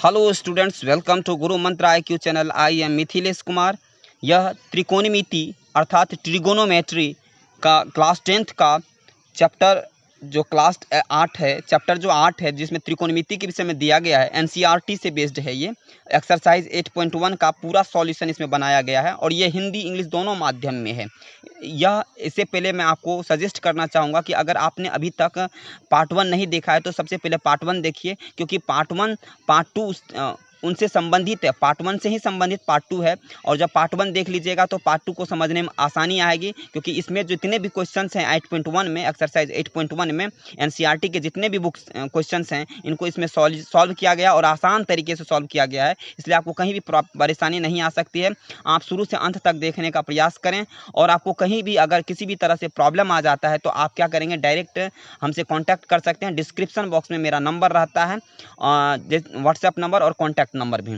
Hello students, welcome to गुरु मंत्र IQ channel. I am Mithilesh Kumar. यह त्रिकोणमिति अर्थात ट्रिगोनोमेट्री का क्लास 10th का चैप्टर जो क्लास 8 है, चैप्टर जो 8 है, जिसमें त्रिकोणमिति के विषय में दिया गया है, NCERT से बेस्ड है। ये एक्सरसाइज 8.1 का पूरा सॉल्यूशन इसमें बनाया गया है और ये हिंदी इंग्लिश दोनों माध्यम में है। यह इससे पहले मैं आपको सजेस्ट करना चाहूँगा कि अगर आपने अभी तक पार्ट 1 नहीं देखा है तो सबसे पहले पार्ट 1 देखिए, क्योंकि पार्ट 1 पार्ट 2 उनसे संबंधित है। पार्ट 1 से ही संबंधित पार्ट 2 है, और जब पार्ट 1 देख लीजिएगा तो पार्ट 2 को समझने में आसानी आएगी, क्योंकि इसमें जितने भी क्वेश्चंस हैं 8.1 में, एक्सरसाइज 8.1 में NCERT के जितने भी बुक्स क्वेश्चंस हैं, इनको इसमें सॉल्व किया गया और आसान तरीके से सॉल्व किया गया है। इसलिए आपको कहीं भी परेशानी नहीं आ सकती है। आप शुरू से अंत तक देखने का प्रयास करें, और आपको कहीं भी अगर किसी भी तरह से प्रॉब्लम आ जाता है तो आप क्या करेंगे, डायरेक्ट हमसे कॉन्टैक्ट कर सकते हैं। डिस्क्रिप्शन बॉक्स में मेरा नंबर रहता है, व्हाट्सएप नंबर और कॉन्टैक्ट नंबर भी,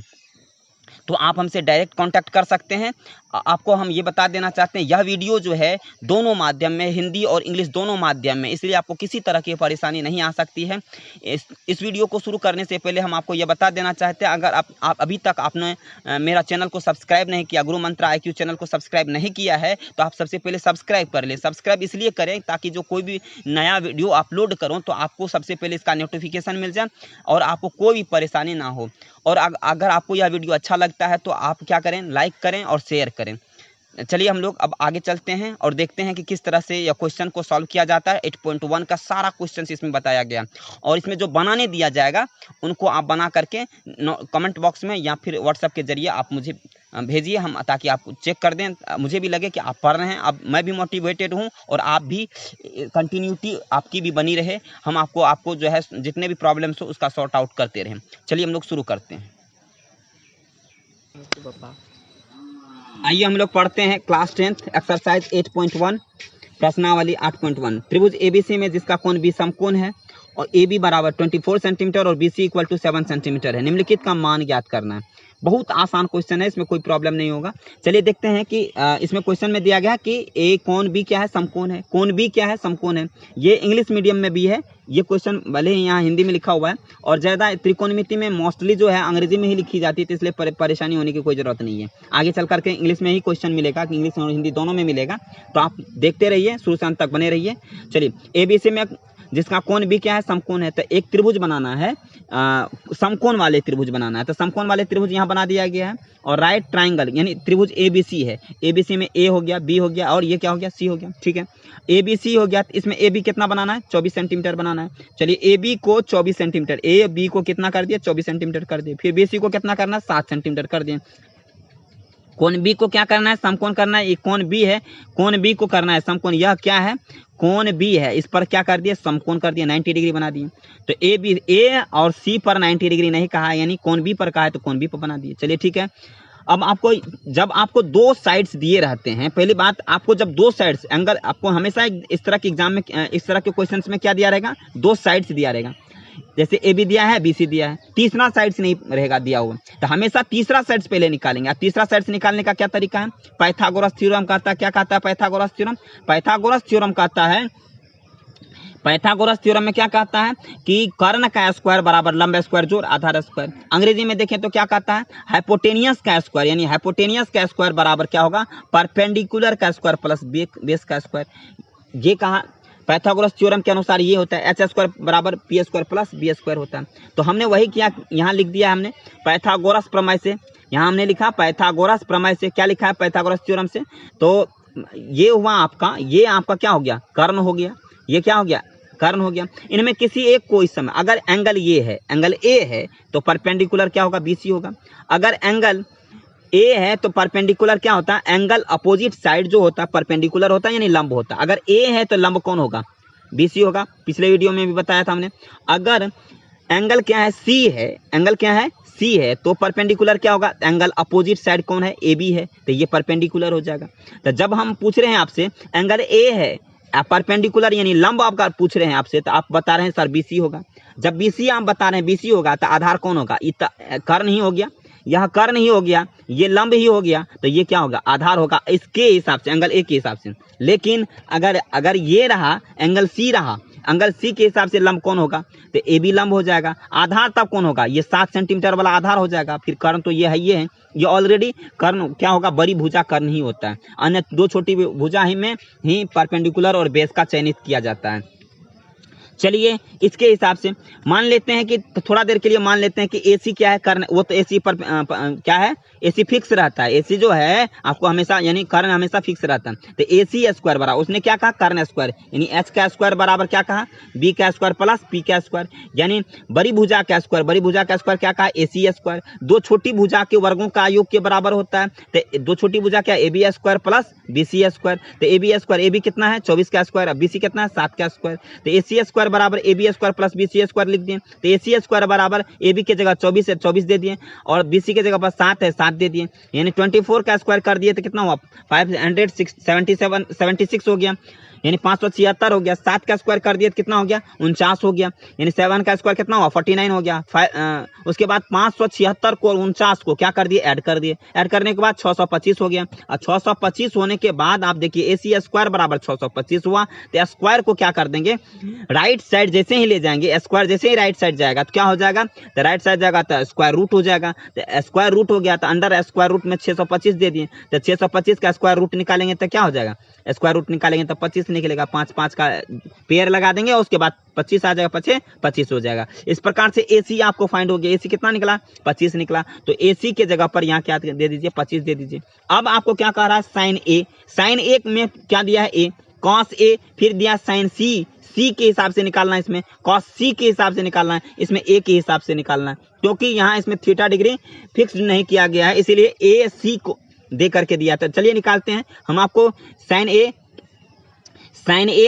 तो आप हमसे डायरेक्ट कांटेक्ट कर सकते हैं। आपको हम ये बता देना चाहते हैं, यह वीडियो जो है दोनों माध्यम में, हिंदी और इंग्लिश दोनों माध्यम में, इसलिए आपको किसी तरह की परेशानी नहीं आ सकती है। इस वीडियो को शुरू करने से पहले हम आपको ये बता देना चाहते हैं, अगर आप अभी तक आपने मेरा चैनल को सब्सक्राइब नहीं किया, गुरु मंत्र IQ चैनल को सब्सक्राइब नहीं किया है, तो आप सबसे पहले सब्सक्राइब कर लें। सब्सक्राइब इसलिए करें ताकि जो कोई भी नया वीडियो अपलोड करूँ तो आपको सबसे पहले इसका नोटिफिकेशन मिल जाए और आपको कोई भी परेशानी ना हो। और अगर आपको यह वीडियो अच्छा लगता है तो आप क्या करें, लाइक करें और शेयर करें। चलिए हम लोग अब आगे चलते हैं और देखते हैं कि किस तरह से यह क्वेश्चन को सॉल्व किया जाता है। 8.1 का सारा क्वेश्चन इसमें बताया गया, और इसमें जो बनाने दिया जाएगा उनको आप बना करके कमेंट बॉक्स में या फिर व्हाट्सएप के जरिए आप मुझे भेजिए, हम ताकि आप चेक कर दें, मुझे भी लगे कि आप पढ़ रहे हैं। अब मैं भी मोटिवेटेड हूँ और आप भी, कंटिन्यूटी आपकी भी बनी रहे। हम आपको जो है जितने भी प्रॉब्लम्स हो उसका सॉर्ट आउट करते रहें। चलिए हम लोग शुरू करते हैं। आइए हम लोग पढ़ते हैं क्लास 10th एक्सरसाइज 8.1 प्रश्नावली 8.1। त्रिभुज ABC में जिसका कोण B समकोण है और AB बराबर 24 सेंटीमीटर और BC इक्वल टू 7 सेंटीमीटर है, निम्नलिखित का मान ज्ञात करना है। बहुत आसान क्वेश्चन है, इसमें कोई प्रॉब्लम नहीं होगा। चलिए देखते हैं कि इसमें क्वेश्चन में दिया गया है कि कोण B क्या है, समकोण है। कोण B क्या है, समकोण है। ये इंग्लिश मीडियम में भी है ये क्वेश्चन, भले ही यहाँ हिंदी में लिखा हुआ है, और ज़्यादा त्रिकोणमिति में मोस्टली जो है अंग्रेजी में ही लिखी जाती है, तो इसलिए परेशानी होने की कोई ज़रूरत नहीं है। आगे चल करके इंग्लिश में ही क्वेश्चन मिलेगा, कि इंग्लिश और हिंदी दोनों में मिलेगा, तो आप देखते रहिए, शुरू से अंत तक बने रहिए। चलिए ABC में जिसका कोण B क्या है, समकोण है, तो एक त्रिभुज बनाना है, समकोण वाले त्रिभुज बनाना है। तो समकोण वाले त्रिभुज यहाँ बना दिया गया है, और राइट ट्राइंगल यानी त्रिभुज ABC है। ABC में A हो गया, B हो गया, और ये क्या हो गया, C हो गया। ठीक है, ABC हो गया, तो इसमें AB कितना बनाना है, 24 सेंटीमीटर बनाना है। चलिए AB को 24 सेंटीमीटर, AB को कितना कर दिया, 24 सेंटीमीटर कर दिए। फिर BC को कितना करना है, 7 सेंटीमीटर कर दिए। कोण B को क्या करना है, समकोण करना है। ये कोण B है, कोण B को करना है समकोण। यह क्या है, कोण B है, इस पर क्या कर दिया, समकोण कर दिया, 90 डिग्री बना दिए। तो A और C पर 90 डिग्री नहीं कहा है, यानी कोण B पर कहा है, तो कोण B पर बना दिए। चलिए ठीक है। अब जब आपको दो साइड्स दिए रहते हैं, पहली बात, आपको जब दो साइड्स एंगल, आपको हमेशा इस तरह के एग्जाम में, इस तरह के क्वेश्चंस में क्या दिया रहेगा, दो साइड्स दिया रहेगा। जैसे AB दिया है, BC दिया है, तीसरा साइड्स नहीं रहेगा दिया हुआ, तो हमेशा तीसरा साइड्स पहले निकालेंगे। अब तीसरा साइड्स निकालने का क्या तरीका है, पाइथागोरस थ्योरम कहता है। क्या कहता है पाइथागोरस थ्योरम? पाइथागोरस थ्योरम कहता है, पाइथागोरस थ्योरम में क्या कहता है कि कर्ण का स्क्वायर बराबर लंब स्क्वायर जोड़ आधार स्क्वायर। अंग्रेजी में देखें तो क्या कहता है, हाइपोटेनियस का स्क्वायर, यानी हाइपोटेनियस का स्क्वायर बराबर क्या होगा, परपेंडिकुलर का स्क्वायर प्लस बेस का स्क्वायर। ये कहा पाइथागोरस थ्योरम के अनुसार ये होता है, h स्क्वायर बराबर p square plus b square होता है। तो हमने वही किया, यहाँ लिख दिया हमने पाइथागोरस प्रमेय से। यहाँ हमने लिखा पाइथागोरस प्रमेय से, क्या लिखा है, पाइथागोरस थ्योरम से। तो ये हुआ आपका, ये आपका क्या हो गया, कर्ण हो गया। ये क्या हो गया, कर्ण हो गया। इनमें किसी एक को इस समय, अगर एंगल ये है, एंगल A है, तो परपेंडिकुलर क्या होगा, BC होगा। अगर एंगल A है तो परपेंडिकुलर क्या होता है, एंगल अपोजिट साइड जो होता है परपेंडिकुलर होता है, यानी लंब होता है। अगर A है तो लंब कौन होगा, BC होगा। पिछले वीडियो में भी बताया था हमने। अगर एंगल क्या है, C है, एंगल क्या है, C है, तो परपेंडिकुलर क्या होगा, एंगल अपोजिट साइड कौन है, AB है, तो ये परपेंडिकुलर हो जाएगा। तो जब हम पूछ रहे हैं आपसे एंगल A है, परपेंडिकुलर यानी लंब आपका पूछ रहे हैं आपसे, तो आप बता रहे हैं सर BC होगा। जब BC आप बता रहे हैं BC होगा, तो आधार कौन होगा, कर्ण ही हो गया। यह कर्ण ही हो गया, ये लंब ही हो गया, तो ये क्या होगा, आधार होगा इसके हिसाब से, एंगल A के हिसाब से। लेकिन अगर ये रहा, एंगल C रहा, एंगल सी के हिसाब से लंब कौन होगा, तो ए बी लंब हो जाएगा। आधार तब कौन होगा, ये 7 सेंटीमीटर वाला आधार हो जाएगा। फिर कर्ण तो ये है, ये ऑलरेडी कर्ण क्या होगा, बड़ी भुजा कर्ण ही होता है, अन्य 2 छोटी भुजा ही में ही परपेंडिकुलर और बेस का चयनित किया जाता है। चलिए इसके हिसाब से मान लेते हैं कि थोड़ा देर के लिए मान लेते हैं कि AC क्या है, कर्ण, वो तो AC पर क्या है, AC फिक्स रहता है। AC जो है आपको हमेशा यानी कर्ण हमेशा फिक्स रहता है। तो AC स्क्वायर बराबर, उसने क्या कहा, कर्ण स्क्वायर, यानी H का स्क्वायर बराबर क्या कहा, B का स्क्वायर प्लस P का स्क्वायर, यानी बड़ी भुजा का स्क्वायर, बड़ी भुजा का स्क्वायर क्या कहा, AC स्क्वायर। 2 छोटी भुजा के वर्गों का योग के बराबर होता है। तो 2 छोटी भुजा क्या, AB square plus BC square. तो AB स्क्वायर, AB कितना है 24 का स्क्वायर, अब BC कितना है 7 का स्क्वायर। तो AC स्क्वायर बराबर AB square plus BC square लिख दिए। तो AC स्क्वायर बराबर AB की जगह 24 है, 24 दे दिए, और BC की जगह पर 7 है, 7 दे दिए, यानी 24 का स्क्वायर कर दिए तो कितना हुआ, 576 हो गया, यानी 576 हो गया। 7 का स्क्वायर कर दिए तो कितना हो गया, 49 हो गया, यानी 7 का स्क्वायर कितना हुआ, 49 हो गया। उसके बाद 576 को और 49 को क्या कर दिए, ऐड कर दिए, ऐड करने के बाद 625 हो गया। और 625 होने के बाद आप देखिए AC स्क्वायर बराबर 625 हुआ, तो स्क्वायर को क्या कर देंगे, राइट साइड जैसे ही ले जाएंगे, स्क्वायर जैसे ही राइट साइड जाएगा तो क्या हो जाएगा, तो राइट साइड जाएगा तो स्क्वायर रूट हो जाएगा। तो स्क्वायर रूट हो गया तो अंडर स्क्वायर रूट में 625 दे दिए, तो 625 का स्क्वायर रूट निकालेंगे तो क्या हो जाएगा, स्क्वायर रूट निकालेंगे तो 25 निकलेगा, 5 5 का पेयर लगा देंगे और उसके बाद 25 आ जाएगा, 25 हो जाएगा। इस प्रकार से AC आपको फाइंड हो गया। AC कितना निकला, 25 निकला। तो AC के जगह पर यहाँ क्या दे दीजिए, 25 दे दीजिए। अब आपको क्या कह रहा है, साइन A, साइन A में क्या दिया है A, कॉस A, फिर दिया साइन C, C के हिसाब से निकालना है, इसमें कॉस C के हिसाब से निकालना है, इसमें A के हिसाब से निकालना है, क्योंकि यहाँ इसमें थीटा डिग्री फिक्स नहीं किया गया है, इसीलिए AC को दे करके दिया था। चलिए निकालते हैं हम, आपको साइन A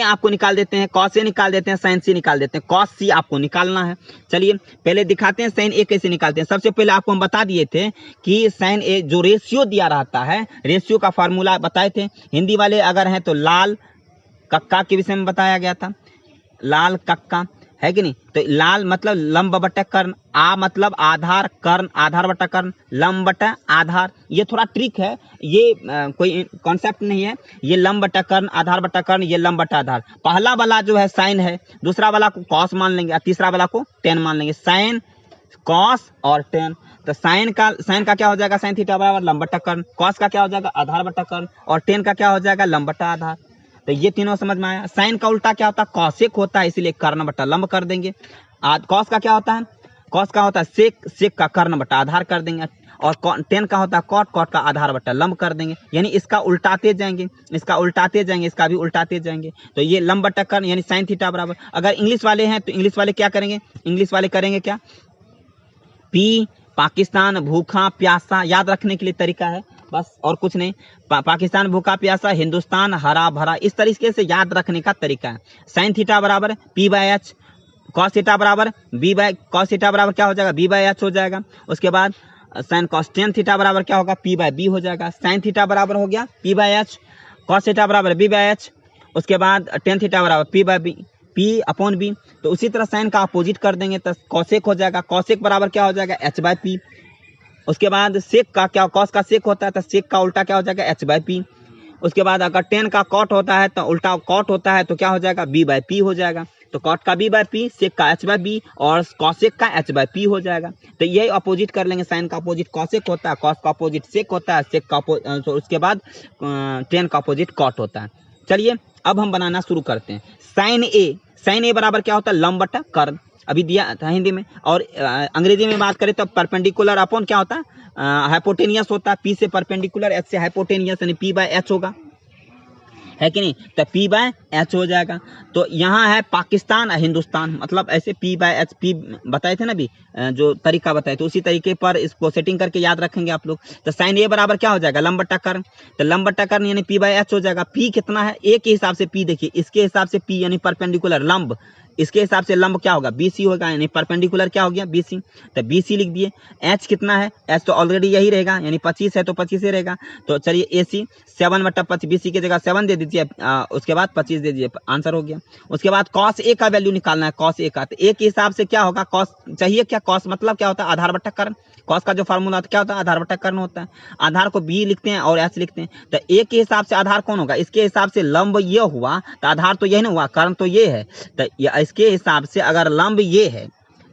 आपको निकाल देते हैं, कॉस A निकाल देते हैं, साइन C निकाल देते हैं, कॉस C आपको निकालना है। चलिए पहले दिखाते हैं साइन A कैसे निकालते हैं। सबसे पहले आपको हम बता दिए थे कि साइन A जो रेशियो दिया रहता है, रेशियो का फार्मूला बताए थे। हिंदी वाले अगर हैं तो लाल कक्का के विषय में बताया गया था, लाल कक्का है कि नहीं। तो लाल मतलब लंब बटा कर्ण, आ मतलब आधार, कर्ण आधार बटा कर्ण, लंब बटा आधार। ये थोड़ा ट्रिक है, ये कोई कॉन्सेप्ट नहीं है। ये लंब बटा कर्ण, आधार बटा कर्ण, ये लंब बटा आधार। पहला वाला जो है साइन है, दूसरा वाला को कॉस मान लेंगे और तीसरा वाला को टेन मान लेंगे, साइन कॉस और टेन। तो साइन का क्या हो जाएगा, साइन थीटा बराबर लंब बटा कर्ण, कॉस का क्या हो जाएगा आधार बटा कर्ण, और टेन का क्या हो जाएगा लंब बटा आधार। तो ये तीनों समझ में आया। साइन का उल्टा क्या होता है, कॉसेक होता है, इसीलिए कर्ण बटा लंब कर देंगे। कॉस का क्या होता है, कॉस का होता है सेक, सेक का कर्ण बटा आधार कर देंगे, और टेन का होता है कॉट, कॉट का आधार बटा लंब कर देंगे। यानी इसका उल्टाते जाएंगे, इसका उल्टाते जाएंगे, इसका भी उल्टाते जाएंगे। तो ये लंब बटा कर्ण यानी साइन थीटा बराबर। अगर इंग्लिश वाले हैं तो इंग्लिश वाले क्या करेंगे, इंग्लिश वाले करेंगे क्या, पी पाकिस्तान भूखा प्यासा, याद रखने के लिए तरीका है बस, और कुछ नहीं। पाकिस्तान भूखा प्यासा, हिंदुस्तान हरा भरा, इस तरीके से याद रखने का तरीका है। साइन थीटा बराबर P/H, कॉस थीटा बराबर कॉस थीटा बराबर क्या हो जाएगा, B/H हो जाएगा। उसके बाद साइन कॉस टेन थीटा बराबर क्या होगा, P/B हो जाएगा। साइन थीटा बराबर हो गया P/H, कॉस थीटा बराबर B/H, उसके बाद टेन थीटा बराबर P/B। तो उसी तरह साइन का अपोजिट कर देंगे तो कॉसेक हो जाएगा, कॉसेक बराबर क्या हो जाएगा H/P। उसके बाद सेक का क्या, कॉस का सेक होता है तो सेक का उल्टा क्या हो जाएगा H/P। उसके बाद अगर टेन का कॉट होता है तो उल्टा कॉट होता है तो क्या हो जाएगा B/P हो जाएगा। तो कॉट का B/P, सेक का H/B और कॉसेक का H/P हो जाएगा। तो यही अपोजिट कर लेंगे, साइन का अपोजिट कॉसेक होता है, कॉस का अपोजिट सेक होता है, सेक का उसके बाद टेन का अपोजिट कॉट होता है। चलिए अब हम बनाना शुरू करते हैं। साइन ए बराबर क्या होता है, लंब बटा कर्ण, अभी दिया था हिंदी में। और अंग्रेजी में बात करें तो परपेंडिकुलर अपॉन क्या होता है, हाइपोटेनियस होता है। P से परपेंडिकुलर, H से हाइपोटेनियस, यानी P/H होगा, है कि नहीं। तो P/H हो जाएगा। तो यहाँ है पाकिस्तान हिंदुस्तान, मतलब ऐसे P/H, P बताए थे ना अभी, जो तरीका बताए तो उसी तरीके पर इसको सेटिंग करके याद रखेंगे आप लोग। तो साइन A बराबर क्या हो जाएगा, लंब बटा कर्ण। तो लंब बटा कर्ण यानी P/H हो जाएगा। P कितना है, A के हिसाब से P देखिए, इसके हिसाब से P यानी परपेंडिकुलर लंब इसके हिसाब से लंब क्या होगा, BC होगा, यानी परपेंडिकुलर क्या हो गया, BC। तो BC लिख दिए। H कितना है, H तो ऑलरेडी यही रहेगा, यानी 25 है तो 25 ही रहेगा। तो चलिए AC 7/25, BC की जगह 7 दे दीजिए, उसके बाद 25 दे दीजिए, आंसर हो गया। उसके बाद cos A का वैल्यू निकालना है, cos A का। तो A के हिसाब से क्या होगा, cos चाहिए क्या, cos मतलब क्या होता है, आधार बट्टा कर्ण। cos का जो फार्मूला क्या होता है, आधार बट्टा कर्ण होता है। आधार को B लिखते हैं और H लिखते हैं। तो A के हिसाब से आधार कौन होगा, इसके हिसाब से लंब ये हुआ, तो आधार तो यही ना हुआ, कर्ण तो ये है। तो इसके हिसाब से अगर लंब ये है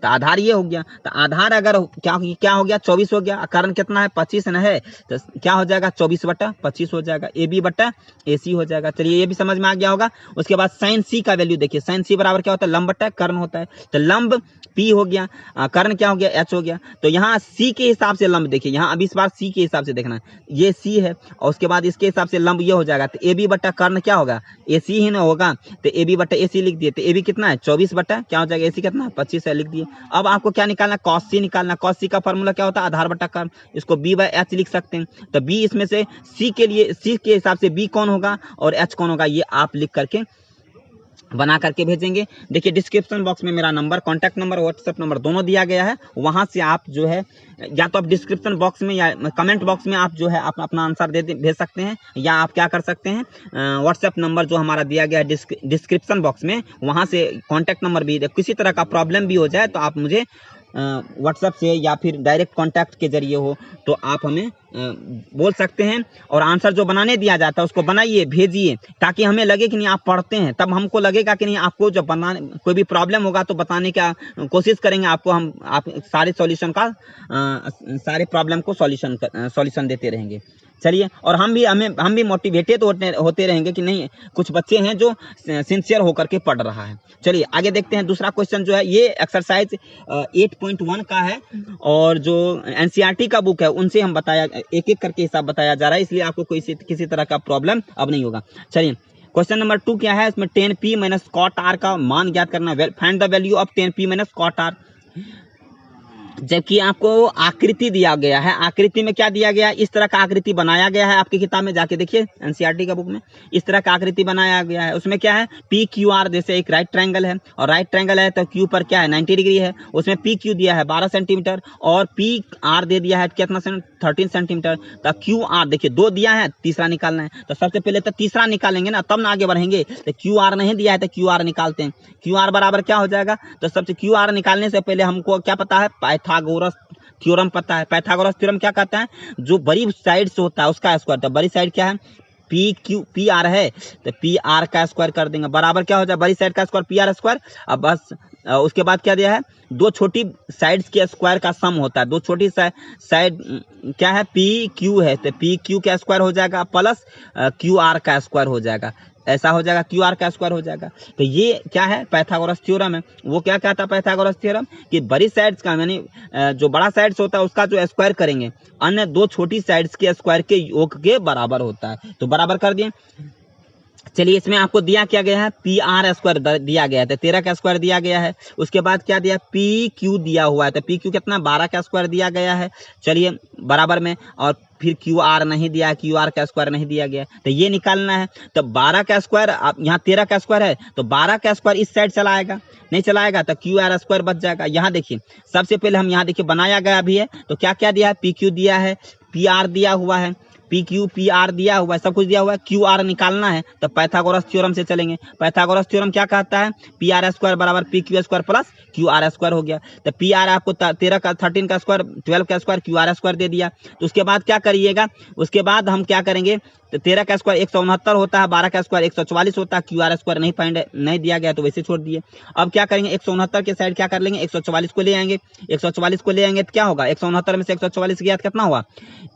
तो आधार ये हो गया। तो आधार अगर क्या हो गया, 24 हो गया। कर्ण कितना है, 25 न है, तो क्या हो जाएगा, 24/25 हो जाएगा। AB/AC हो जाएगा। चलिए ये भी समझ में आ गया होगा। उसके बाद साइन C का वैल्यू देखिए, साइन C बराबर क्या होता है, लंब बट्टा कर्ण होता है। तो लंब P हो गया, कर्ण क्या हो गया, H हो गया। तो यहाँ C के हिसाब से लंब देखिए, यहाँ अभी इस बार C के हिसाब से देखना है, ये C है और उसके बाद इसके हिसाब से लंब ये हो जाएगा। तो AB/कर्ण क्या होगा, AC ही ना होगा। तो AB/AC लिख दिए। तो AB कितना है, 24 क्या हो जाएगा, AC कितना है, 25 है, लिख दिए। अब आपको क्या निकालना, cos C निकालना। cos C का फॉर्मूला क्या होता है, आधार बट्टा कर्ण। इसको B/H लिख सकते हैं। तो B इसमें से C के लिए, C के हिसाब से B कौन होगा और H कौन होगा, ये आप लिख करके बना करके भेजेंगे। देखिए डिस्क्रिप्शन बॉक्स में मेरा number, contact number, WhatsApp number दोनों दिया गया है। वहां से आप जो है, या तो आप डिस्क्रिप्शन बॉक्स में या कमेंट बॉक्स में आप जो है अपना आंसर भेज सकते हैं, या आप क्या कर सकते हैं, व्हाट्सएप नंबर जो हमारा दिया गया है डिस्क्रिप्शन बॉक्स में, वहां से कॉन्टैक्ट नंबर भी, किसी तरह का प्रॉब्लम भी हो जाए तो आप मुझे व्हाट्सएप से या फिर डायरेक्ट कांटेक्ट के जरिए हो तो आप हमें बोल सकते हैं। और आंसर जो बनाने दिया जाता है उसको बनाइए, भेजिए, ताकि हमें लगे कि नहीं आप पढ़ते हैं। तब हमको लगेगा कि नहीं आपको जब बनाने कोई भी प्रॉब्लम होगा तो बताने का कोशिश करेंगे आपको, आप सारे सॉल्यूशन का, सारे प्रॉब्लम को सॉल्यूशन देते रहेंगे। चलिए, और हम भी मोटिवेटेड होते रहेंगे कि नहीं कुछ बच्चे हैं जो सिंसियर होकर के पढ़ रहा है। चलिए आगे देखते हैं। दूसरा क्वेश्चन जो है ये एक्सरसाइज 8.1 का है, और जो एनसीईआरटी का बुक है उनसे हम एक एक करके हिसाब बताया जा रहा है, इसलिए आपको किसी तरह का प्रॉब्लम अब नहीं होगा। चलिए क्वेश्चन नंबर 2 क्या है, इसमें 10p - cot r का मान ज्ञात करना। Find the value of 10p - cot r। जबकि आपको आकृति दिया गया है, आकृति में क्या दिया गया है, इस तरह का आकृति बनाया गया है। आपकी किताब में जाके देखिए, एनसीईआरटी का बुक में इस तरह का आकृति बनाया गया है। उसमें क्या है, PQR, जैसे एक राइट ट्रायंगल है, और राइट ट्रायंगल है तो Q पर क्या है, 90 डिग्री है। उसमें PQ दिया है 12 सेंटीमीटर और PR दे दिया है कितना, 13 सेंटीमीटर। तो QR देखिए 2 दिया है, तीसरा निकालना है। तो सबसे पहले तो तीसरा निकालेंगे ना, तब ना आगे बढ़ेंगे। तो QR नहीं दिया है तो QR निकालते हैं। QR बराबर क्या हो जाएगा, तो सबसे QR निकालने से पहले हमको क्या पता है, पाइथागोरस थ्योरम पता है। पाइथागोरस थ्योरम क्या कहता है, जो बड़ी साइड से होता है उसका स्क्वायर। तो बड़ी साइड क्या है, PR है, तो PR का स्क्वायर कर देंगे, बराबर क्या हो जाए, बड़ी साइड का स्क्वायर PR स्क्वायर। अब बस उसके बाद क्या दिया है, दो छोटी साइड्स के स्क्वायर का सम होता है। दो छोटी साइड क्या है, PQ है, तो PQ का स्क्वायर हो जाएगा प्लस QR का स्क्वायर हो जाएगा, ऐसा हो जाएगा, QR का स्क्वायर हो जाएगा। तो ये क्या है, पाइथागोरस थ्योरम है। वो क्या कहता है पाइथागोरस थ्योरम, कि बड़ी साइड्स का यानी जो बड़ा साइड्स होता है उसका जो स्क्वायर करेंगे अन्य दो छोटी साइड्स के स्क्वायर के योग के बराबर होता है। तो बराबर कर दिए। चलिए इसमें आपको दिया क्या गया है, PR स्क्वायर दिया गया है, तो 13 का स्क्वायर दिया गया है। उसके बाद क्या दिया, PQ दिया हुआ है, तो PQ कितना, 12 का स्क्वायर दिया गया है। चलिए बराबर में, और फिर QR नहीं दिया है, QR का स्क्वायर नहीं दिया गया, तो ये निकालना है। तो 12 का स्क्वायर, यहाँ 13 का स्क्वायर है, तो 12 का स्क्वायर इस साइड चला आएगा, नहीं चलाएगा तो QR स्क्वायर बच जाएगा। यहाँ देखिए सबसे पहले हम यहाँ देखिए बनाया गया भी है, तो क्या क्या दिया है, PQ दिया है, PR दिया हुआ है, PQ PR दिया हुआ है, सब कुछ दिया हुआ है। QR निकालना है तो पाइथागोरस थ्योरम से चलेंगे। पाइथागोरस थ्योरम क्या कहता है, PR स्क्वायर बराबर PQ square plus QR square हो गया। तो PR आपको 13 का 13 का स्क्वायर, 12 का स्क्वायर, QR स्क्वायर दे दिया। तो उसके बाद क्या करिएगा, उसके बाद हम क्या करेंगे, तो 13 का स्क्वायर 169 होता है, 12 का स्क्वायर 144 होता है, QR स्क्वायर नहीं दिया गया तो वैसे छोड़ दिए। अब क्या करेंगे, 169 के साइड क्या कर लेंगे, 144 को ले आएंगे। 144 को ले आएंगे तो क्या होगा, 169 में से 144 गया कितना हुआ,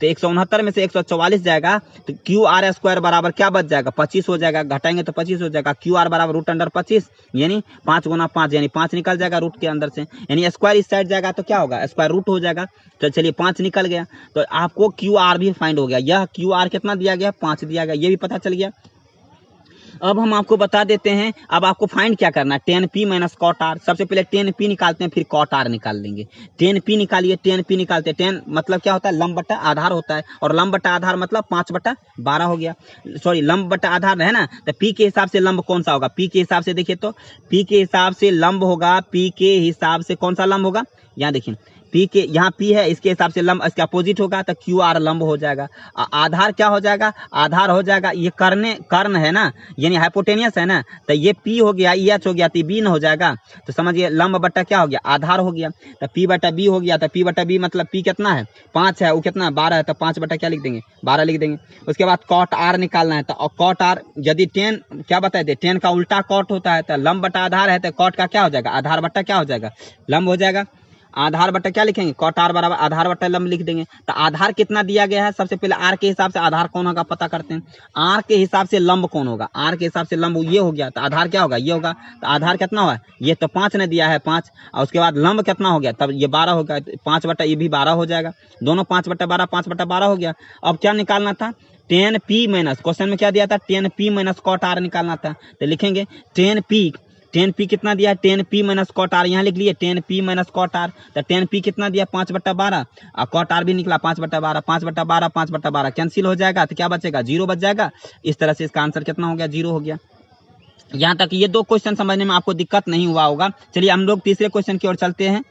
तो 169 में से 144 जाएगा तो QR स्क्वायर बराबर क्या बच जाएगा, 25 हो जाएगा। घटाएंगे तो 25 हो जाएगा। QR बराबर √25 यानी 5 गुना 5 यानी 5 निकल जाएगा रूट के अंदर से, यानी स्क्वायर इस साइड जाएगा तो क्या होगा, स्क्वायर रूट हो जाएगा। तो चलिए 5 निकल गया, तो आपको QR भी फाइंड हो गया। यह QR कितना दिया गया, 5 दिया गया, ये भी पता चल गया। अब हम आपको बता देते हैं, अब आपको फाइंड क्या करना है, tan p minus cot r. सबसे पहले tan p निकालते हैं, फिर कॉट आर निकाल लेंगे। tan p निकालिए, tan p निकालते हैं। tan मतलब क्या होता है, लंब बटा आधार होता है, और लंब बटा आधार मतलब 5/12 हो गया। सॉरी, लंब बटा आधार है ना, तो p के हिसाब से लंब कौन सा होगा, p के हिसाब से देखिए तो p के हिसाब से लंब होगा, p के हिसाब से कौन सा लंब होगा, यहाँ देखिए P के, यहाँ P है, इसके हिसाब से लंब इसका अपोजिट होगा, तो QR लंब हो जाएगा। आधार क्या हो जाएगा, आधार हो जाएगा, ये कर्ण है ना, यानी हाइपोटेनियस है ना, तो ये P हो गया, EH हो गया, तो B न हो जाएगा। तो समझिए लंब बट्टा क्या हो गया, आधार हो गया, तो P/B हो गया। तो P/B मतलब P कितना है, 5 है, वो कितना है, 12 है, तो 5 बटा क्या लिख देंगे, 12 लिख देंगे। उसके बाद कॉट R निकालना है, तो कॉट R यदि tan क्या बताए थे, tan का उल्टा कॉट होता है, तो लंब बटा आधार है, तो कॉट का क्या हो जाएगा, आधार बट्टा क्या हो जाएगा, लंब हो जाएगा। आधार बट्टा क्या लिखेंगे, कॉट आर बराबर आधार बट्टा लंब लिख देंगे। तो आधार कितना दिया गया है, सबसे पहले आर के हिसाब से आधार कौन होगा पता करते हैं। आर के हिसाब से लंब कौन होगा, आर के हिसाब से लंब ये हो गया, तो आधार क्या होगा, ये होगा। तो आधार कितना हुआ, ये तो 5 ने दिया है 5, और उसके बाद लंब कितना हो गया, तब ये 12 हो गया, 5 बट्टा ये भी 12 हो जाएगा, दोनों 5/12 5/12 हो गया। अब क्या निकालना था, tan p माइनस, क्वेश्चन में क्या दिया था, tan p minus cot r निकालना था। तो लिखेंगे tan p कितना दिया है, tan p minus cot r, यहाँ लिख लिए tan p minus cot r. तो tan p कितना दिया, 5/12, और कॉट आर भी निकला 5/12, 5/12 5/12 कैंसिल हो जाएगा, तो क्या बचेगा, 0 बच जाएगा। इस तरह से इसका आंसर कितना हो गया, 0 हो गया। यहाँ तक ये 2 क्वेश्चन समझने में आपको दिक्कत नहीं हुआ होगा। चलिए हम लोग तीसरे क्वेश्चन की ओर चलते हैं।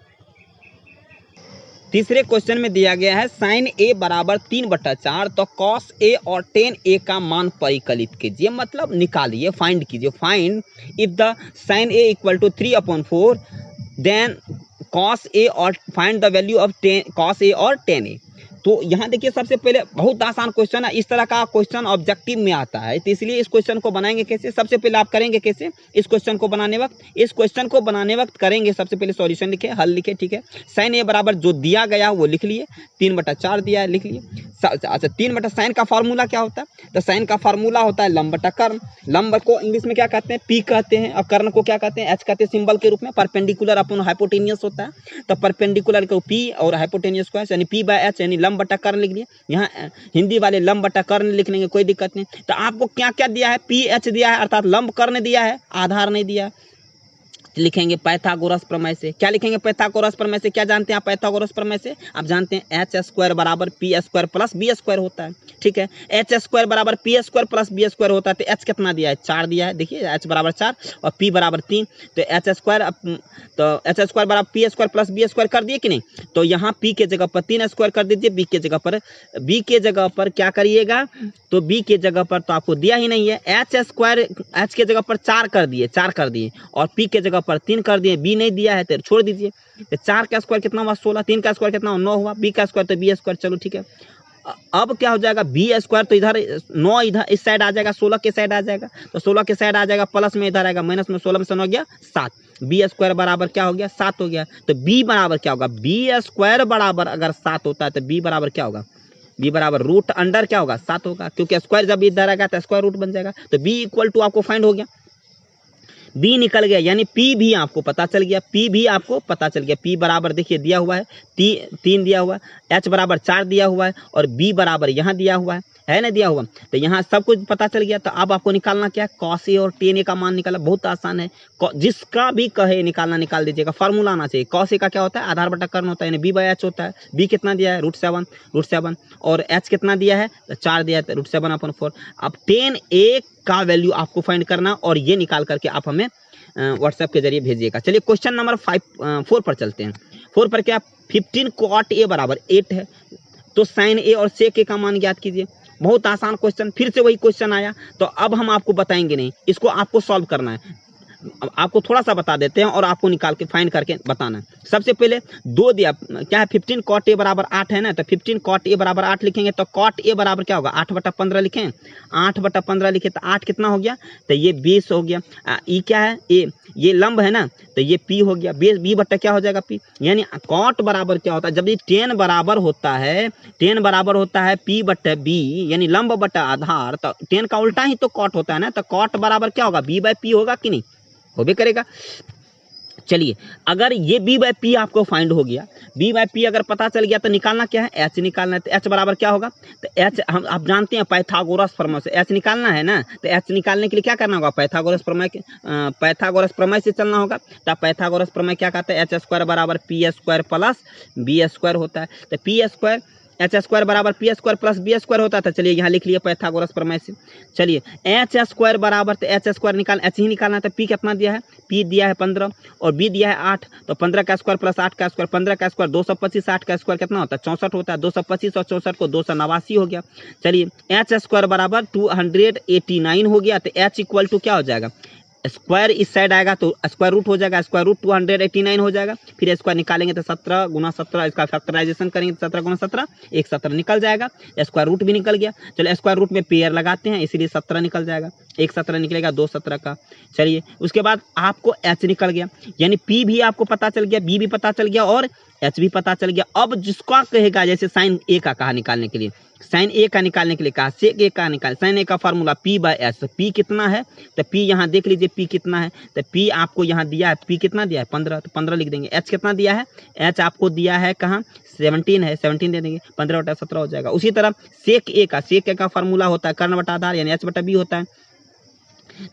तीसरे क्वेश्चन में दिया गया है sin a बराबर 3/4, तो cos a और tan a का मान परिकलित कीजिए, मतलब निकालिए, फाइंड कीजिए। Find if the sin a equal to 3/4 then cos a, और find the value of cos a और tan a। तो यहाँ देखिए सबसे पहले बहुत आसान क्वेश्चन है, इस तरह का क्वेश्चन ऑब्जेक्टिव में आता है, तो इसलिए इस क्वेश्चन को बनाएंगे कैसे, सबसे पहले आप करेंगे कैसे, इस क्वेश्चन को बनाने वक्त करेंगे सबसे पहले सॉल्यूशन लिखे, हल लिखे, ठीक है। sin a बराबर जो दिया गया वो लिख लिए, 3/4 दिया है, लिख लिए। अच्छा 3 साइन का फार्मूला क्या होता है, तो साइन का फार्मूला होता है लंब बटा कर्ण। लंब को इंग्लिश में क्या कहते हैं, P कहते हैं, और कर्ण को क्या कहते हैं, H कहते हैं, सिंबल के रूप में। परपेंडिकुलर अपन हाइपोटेनियस होता है, तो परपेंडिकुलर को P और हाइपोटेनियस को यानी P/H यानी लंब बटा कर्ण लिख लिया। यहाँ हिंदी वाले लंब बटा कर्ण लिख लेंगे, कोई दिक्कत नहीं। तो आपको क्या क्या दिया है, PH दिया है, अर्थात लंब कर्ण दिया है, आधार नहीं दिया है। लिखेंगे पाइथागोरस प्रमेय से, क्या लिखेंगे, पाइथागोरस प्रमेय से। क्या जानते हैं आप पाइथागोरस प्रमेय से, आप जानते हैं h² बराबर p² प्लस b² होता है, ठीक है। h² बराबर p² प्लस b² होता है, तो h कितना दिया है, 4 दिया है, देखिए h बराबर 4 और p बराबर 3, तो h² बराबर p² प्लस b² कर दिए कि नहीं। तो यहाँ p के जगह पर 3² कर दीजिए, b के जगह पर क्या करिएगा, तो b के जगह पर तो आपको दिया ही नहीं है, h के जगह पर 4 कर दिए, और p के जगह पर 3 कर दिए, b नहीं दिया है तो छोड़ दीजिए। तो 4 का स्क्वायर कितना हुआ 16, 3 का स्क्वायर कितना हुआ 9 हुआ, b का स्क्वायर तो b², चलो ठीक है। अब क्या हो जाएगा, b² तो इधर 9 इधर इस साइड आ जाएगा, 16 के साइड आ जाएगा, तो 16 के साइड आ जाएगा, प्लस में इधर आएगा, माइनस में 16 में 9 हो गया 7, b² बराबर क्या हो गया 7 हो गया। तो b बराबर क्या होगा, b² बराबर अगर 7 होता है तो b बराबर क्या होगा, b बराबर रूट अंडर क्या होगा 7 होगा, क्योंकि स्क्वायर जब इधर आएगा तो स्क्वायर रूट बन जाएगा। तो b इक्वल टू आपको फाइंड हो गया, b निकल गया, यानी p भी आपको पता चल गया, p बराबर देखिए दिया हुआ है 3 दिया हुआ है, h बराबर 4 दिया हुआ है, और b बराबर यहाँ दिया हुआ है ना, दिया हुआ, तो यहाँ सब कुछ पता चल गया। तो अब आपको निकालना क्या है, cos a और tan a का मान निकालना बहुत आसान है, जिसका भी कहे निकालना निकाल दीजिएगा, फार्मूला आना चाहिए। cos a का क्या होता है, आधार बटा कर्ण होता है, यानी b/h होता है, b कितना दिया है √7, और h कितना दिया है, 4 दिया है, √7/4। अब tan a का वैल्यू आपको फाइंड करना, और ये निकाल करके आप हमें व्हाट्सएप के जरिए भेजिएगा। चलिए क्वेश्चन नंबर 4 पर चलते हैं। 4 पर क्या, 15 cot a बराबर 8 है, तो sin a और sec a का मान ज्ञात कीजिए। बहुत आसान क्वेश्चन, फिर से वही क्वेश्चन आया, तो अब हम आपको बताएंगे नहीं, इसको आपको सॉल्व करना है। अब आपको थोड़ा सा बता देते हैं और आपको निकाल के फाइंड करके बताना है। सबसे पहले 2 दिया क्या है, 15 cot a बराबर 8 है ना, तो 15 cot a बराबर 8 लिखेंगे, तो cot a बराबर क्या होगा 8/15 लिखें, 8/15 लिखे तो 8 कितना हो गया, तो ये 20 हो गया। ई क्या है, ये लंब है ना, तो ये p हो गया, b बट्टा क्या हो जाएगा p, यानी cot बराबर क्या होता है, जब ये tan बराबर होता है p/b, यानी लंब बटा आधार, तो tan का उल्टा ही तो cot होता है ना, तो cot बराबर क्या होगा b/p होगा कि नहीं, हो भी करेगा। चलिए अगर ये b बाई पी आपको फाइंड हो गया, b बाई पी अगर पता चल गया तो निकालना क्या है, h निकालना है। तो h बराबर क्या होगा, तो h हम आप जानते हैं पाइथागोरस प्रमेय से h निकालना है ना, तो h निकालने के लिए क्या करना होगा, पाइथागोरस प्रमेय से चलना होगा। तो पाइथागोरस प्रमेय क्या कहता है, एच स्क्वायर बराबर p square plus b square होता है। तो पी स्क्वायर एच स्क्वायर बराबर p square plus b square होता था। चलिए यहाँ लिख लिया पाइथागोरस प्रमेय से। चलिए एच स्क्वायर बराबर, तो एच स्क्वायर निकाल एच ही निकालना, तो पी कितना दिया है, पी दिया है 15 और बी दिया है 8, तो 15 का स्क्वायर प्लस 8 का स्क्वायर, 15 का स्क्वायर 225, 8 का स्क्वायर कितना होता है 64 होता है, 225 और 64 को 289 हो गया। चलिए एच स्क्वायर बराबर 289 हो गया, तो एच इक्वल टू क्या हो जाएगा, स्क्वायर इस साइड आएगा तो स्क्वायर रूट हो जाएगा, स्क्वायर रूट 289 हो जाएगा। फिर स्क्वायर निकालेंगे तो 17 गुना 17, इसका फैक्टराइजेशन करेंगे तो 17 गुना 17 117 निकल जाएगा, स्क्वायर रूट भी निकल गया। चलो स्क्वायर रूट में पेयर लगाते हैं इसीलिए 17 निकल जाएगा, 1 17 निकलेगा 2 17 का। चलिए उसके बाद आपको एच निकल गया, यानी पी भी आपको पता चल गया, बी भी पता चल गया और एच भी पता चल गया। अब जिसका कहेगा, जैसे साइन ए का कहा निकालने के लिए, साइन ए का निकालने के लिए कहा, सेक ए का निकाल, साइन ए का formula P by H. P कितना है, तो पी यहाँ देख लीजिए पी कितना है, तो पी आपको यहाँ दिया है, पी कितना दिया है 15, तो 15 लिख देंगे। एच कितना दिया है, एच आपको दिया है कहाँ 17 है, 17 दे देंगे, 15 बटा 17 हो जाएगा। उसी तरह सेक ए का फार्मूला होता है कर्ण बटा आधार यानी एच बटा बी होता है,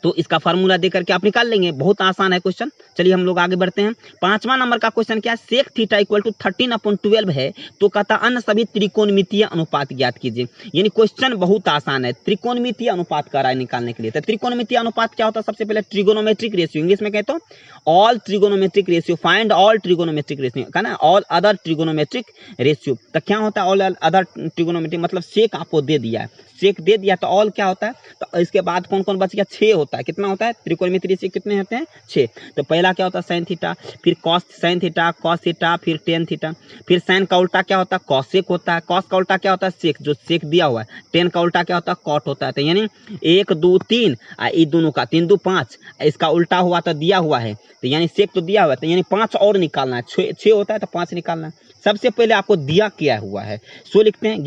तो इसका फार्मूला दे करके आप निकाल लेंगे। बहुत आसान है क्वेश्चन। चलिए हम लोग आगे बढ़ते हैं। 5वां नंबर का क्वेश्चन क्या है, सेक थीटा इक्वल टू 13/12 है तो कहता अन्य सभी त्रिकोणमितीय अनुपात ज्ञात कीजिए। यानी क्वेश्चन बहुत आसान है, त्रिकोणमितीय अनुपात का राय निकालने के लिए। तो त्रिकोणमितीय अनुपात क्या होता है, सबसे पहले ट्रिगोनोमेट्रिक रेशियो, इंग्लिश में कहते हो all trigonometric ratio, find all trigonometric ratio का ना, ऑल अदर ट्रिगोनोमेट्रिक रेशियो। तो क्या होता है ऑल अदर ट्रिगोनोमेट्रिक, मतलब सेक आपको दे दिया है, सेक दे दिया तो ऑल क्या होता है, तो इसके बाद कौन कौन बच गया, 6 होता है। कितना होता है त्रिकोणमितीय रेशियो, कितने होते हैं 6। तो पहला क्या होता है साइन थीटा, फिर cos sine theta, cos theta, फिर टेन थीटा, फिर साइन का उल्टा क्या होता है कॉसेक होता है, कॉस का उल्टा क्या होता है सेक, जो सेक दिया हुआ है, टेन का उल्टा क्या होता है कॉट होता है। तो यानी 1 2 3 ये दोनों का 3 2 5, इसका उल्टा हुआ तो दिया हुआ है, तो यानी सेक तो दिया हुआ है, तो यानी 5 और निकालना है, 6 होता है तो 5 निकालना है। सबसे पहले आपको दिया क्या हुआ है सो लिखते हैं,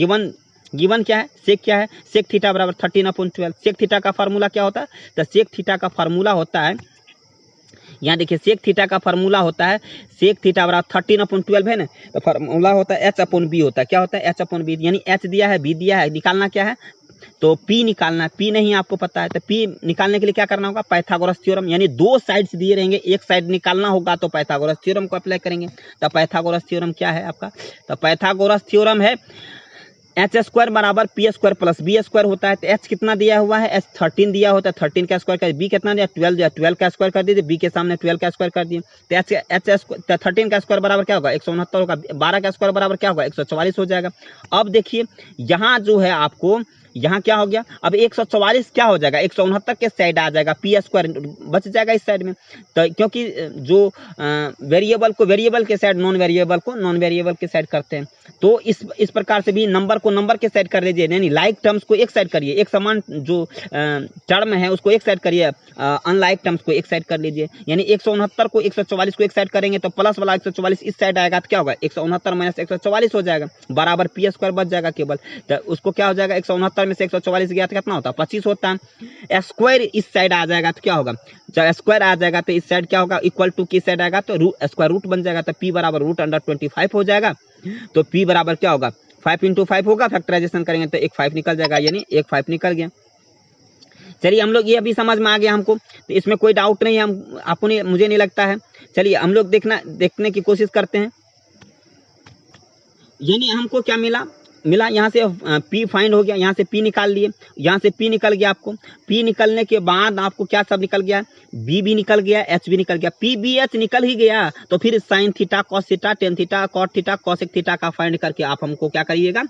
गिवन क्या है, सेक क्या है, सेक थीटा बराबर 13/12। सेक थीटा का फार्मूला क्या होता है, तो सेक थीटा का फार्मूला होता है, यहाँ देखिए सेक थीटा का फार्मूला होता है, सेक थीटा बराबर 13/12 है ना, तो फार्मूला होता है h/b होता है। क्या होता है h/b, यानी h दिया है b दिया है, निकालना क्या है तो p निकालना है। p नहीं आपको पता है तो p निकालने के लिए क्या करना होगा, पाइथागोरस थ्योरम, यानी 2 साइड्स दिए रहेंगे, एक साइड निकालना होगा तो पाइथागोरस थ्योरम को अप्लाई करेंगे। तो पाइथागोरस थ्योरम क्या है आपका, तो पाइथागोरस थ्योरम है एच स्क्वायर बराबर p square plus b square होता है। तो एच कितना दिया हुआ है, एच 13 दिया होता है, 13 का स्क्वायर कर, बी कितना दिया 12 दिया, 12 का स्क्वायर कर दीजिए, बी के सामने 12 का स्क्वायर कर दिए। तो एच 13 का स्क्वायर बराबर क्या होगा 169 होगा, 12 का स्क्वायर बराबर क्या होगा 144 हो जाएगा। अब देखिए यहाँ जो है आपको यहाँ क्या हो गया, अब 144 क्या हो जाएगा 169 के साइड आ जाएगा, पी स्क्वायर बच जाएगा इस साइड में। तो क्योंकि जो वेरिएबल को वेरिएबल के साइड, नॉन वेरिएबल को नॉन वेरिएबल के साइड करते हैं, तो इस प्रकार से भी नंबर को नंबर के साइड कर लीजिए, यानी लाइक टर्म्स को एक साइड करिए, एक समान जो टर्म है उसको एक साइड करिए, अनलाइक टर्म्स को एक साइड कर लीजिए। यानी 169 को 144 को एक साइड करेंगे तो प्लस वाला 144 इस साइड आएगा तो क्या होगा 169 माइनस 144 हो जाएगा, बराबर पी स्क्वायर बच जाएगा केवल। तो उसको क्या हो जाएगा 169 में से 144 गया तो कितना होता है 25 होता है। स्क्वायर इस साइड आ जाएगा तो क्या होगा, जब स्क्वायर आ जाएगा तो इस साइड क्या होगा इक्वल टू किस साइड आएगा तो स्क्वायर रूट बन जाएगा, तो पी बराबर √25 हो जाएगा। तो p बराबर क्या होगा 5 × 5 होगा, फैक्टराइजेशन करेंगे तो एक 5 निकल जाएगा, यानी एक 5 निकल गया। चलिए हम लोग ये अभी समझ में आ गया हमको, तो इसमें कोई डाउट नहीं है, हम आपको नहीं, मुझे नहीं लगता है। चलिए हम लोग देखने की कोशिश करते हैं। यानी हमको क्या मिला यहाँ से p फाइंड हो गया, यहाँ से p निकाल लिए, यहाँ से p निकल गया आपको, p निकलने के बाद आपको क्या सब निकल गया, b भी निकल गया, h भी निकल गया। p b h निकल ही गया तो फिर sine theta, cos theta, tan theta, cot theta, cosec theta का फाइंड करके आप हमको क्या करिएगा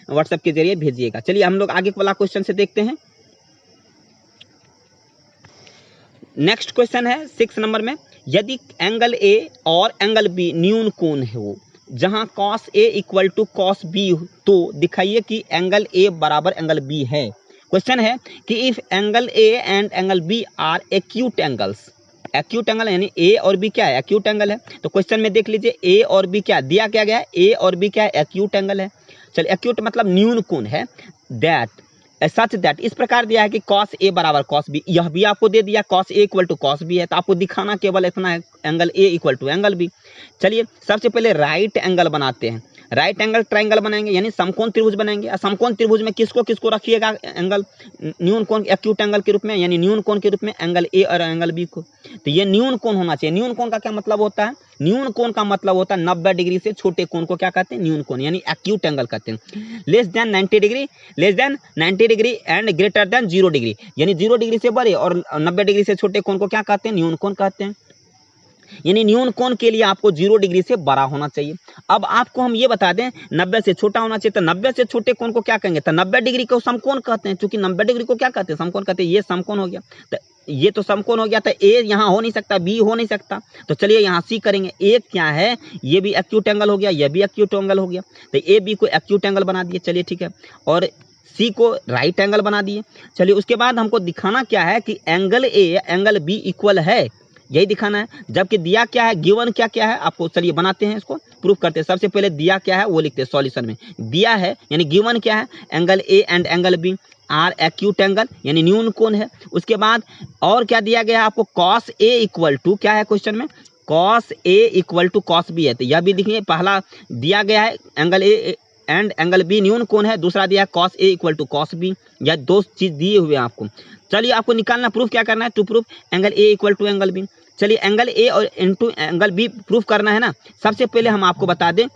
व्हाट्सएप के जरिए भेजिएगा। चलिए हम लोग आगे वाला क्वेश्चन से देखते हैं। नेक्स्ट क्वेश्चन है 6 नंबर में, यदि एंगल a और एंगल b न्यून कोण है वो, जहां cos a equal to cos b, तो दिखाइए कि एंगल a बराबर एंगल b है। क्वेश्चन है कि if angle a and angle b are acute angles, acute angle यानी a और b क्या है एक्यूट एंगल है। तो क्वेश्चन में देख लीजिए a और b क्या दिया, क्या गया है a और b क्या है एक्यूट एंगल है। चलिए एक्यूट मतलब न्यून कोण है, दैट सच दैट, इस प्रकार दिया है कि cos A बराबर cos B, यह भी आपको दे दिया cos A equal to cos B है, तो आपको दिखाना केवल इतना है angle A equal to angle B। चलिए सबसे पहले राइट एंगल बनाते हैं, राइट एंगल ट्राइंगल बनाएंगे यानी समकोण त्रिभुज बनाएंगे। समकोण त्रिभुज में किसको किसको रखिएगा एंगल न्यून कोण एक्यूट एंगल के रूप में, यानी न्यून कोण के रूप में एंगल ए और एंगल बी को। तो ये न्यून कोण होना चाहिए। न्यून कोण का क्या मतलब होता है? न्यून कोण का मतलब होता है 90 डिग्री से छोटे कोण को क्या कहते हैं? न्यून कोण, यानी एक्यूट एंगल कहते हैं। Less than 90 degree, less than 90 degree and greater than 0 degree, यानी 0 डिग्री से बड़े और 90 डिग्री से छोटे कोण को क्या कहते हैं? न्यून कोण कहते हैं। यानी न्यून कोण के लिए आपको 0 डिग्री से बड़ा होना चाहिए। अब आपको हम ये बता दें 90 से छोटा होना चाहिए, तो 90 से छोटे कोण को क्या कहेंगे? तो 90 डिग्री को समकोण कहते हैं, क्योंकि 90 डिग्री को क्या कहते हैं? समकोण कहते हैं। ये समकोण हो गया, तो ये तो समकोण हो गया, तो ए यहाँ हो नहीं सकता, बी हो नहीं सकता, तो चलिए यहाँ सी करेंगे। ए क्या है? ये भी एक्यूट एंगल हो गया, यह भी एक्यूट एंगल हो गया, तो ए बी को एक्यूट एंगल बना दिए। चलिए ठीक है, और सी को राइट एंगल बना दिए। चलिए उसके बाद हमको दिखाना क्या है कि angle A angle B equal है, यही दिखाना है। जबकि दिया क्या है, गिवन क्या क्या है आपको, चलिए बनाते हैं, इसको प्रूफ करते हैं। सबसे पहले दिया क्या है वो लिखते हैं सॉल्यूशन में। दिया है यानी गिवन क्या है, angle A and angle B are acute angle यानी न्यून कोण है। उसके बाद और क्या दिया गया है आपको, कॉस ए इक्वल टू क्या है क्वेश्चन में, cos A equal to cos B है, तो यह भी लिखिए। पहला दिया गया है angle A and angle B न्यून कोण है, दूसरा दिया है cos A equal to cos B, यह दो चीज दिए हुए हैं आपको। चलिए आपको निकालना, प्रूफ क्या करना है, to proof angle A equal to angle B. चलिए एंगल ए और इनटू एंगल बी प्रूफ करना है ना। सबसे पहले हम आपको बता दें,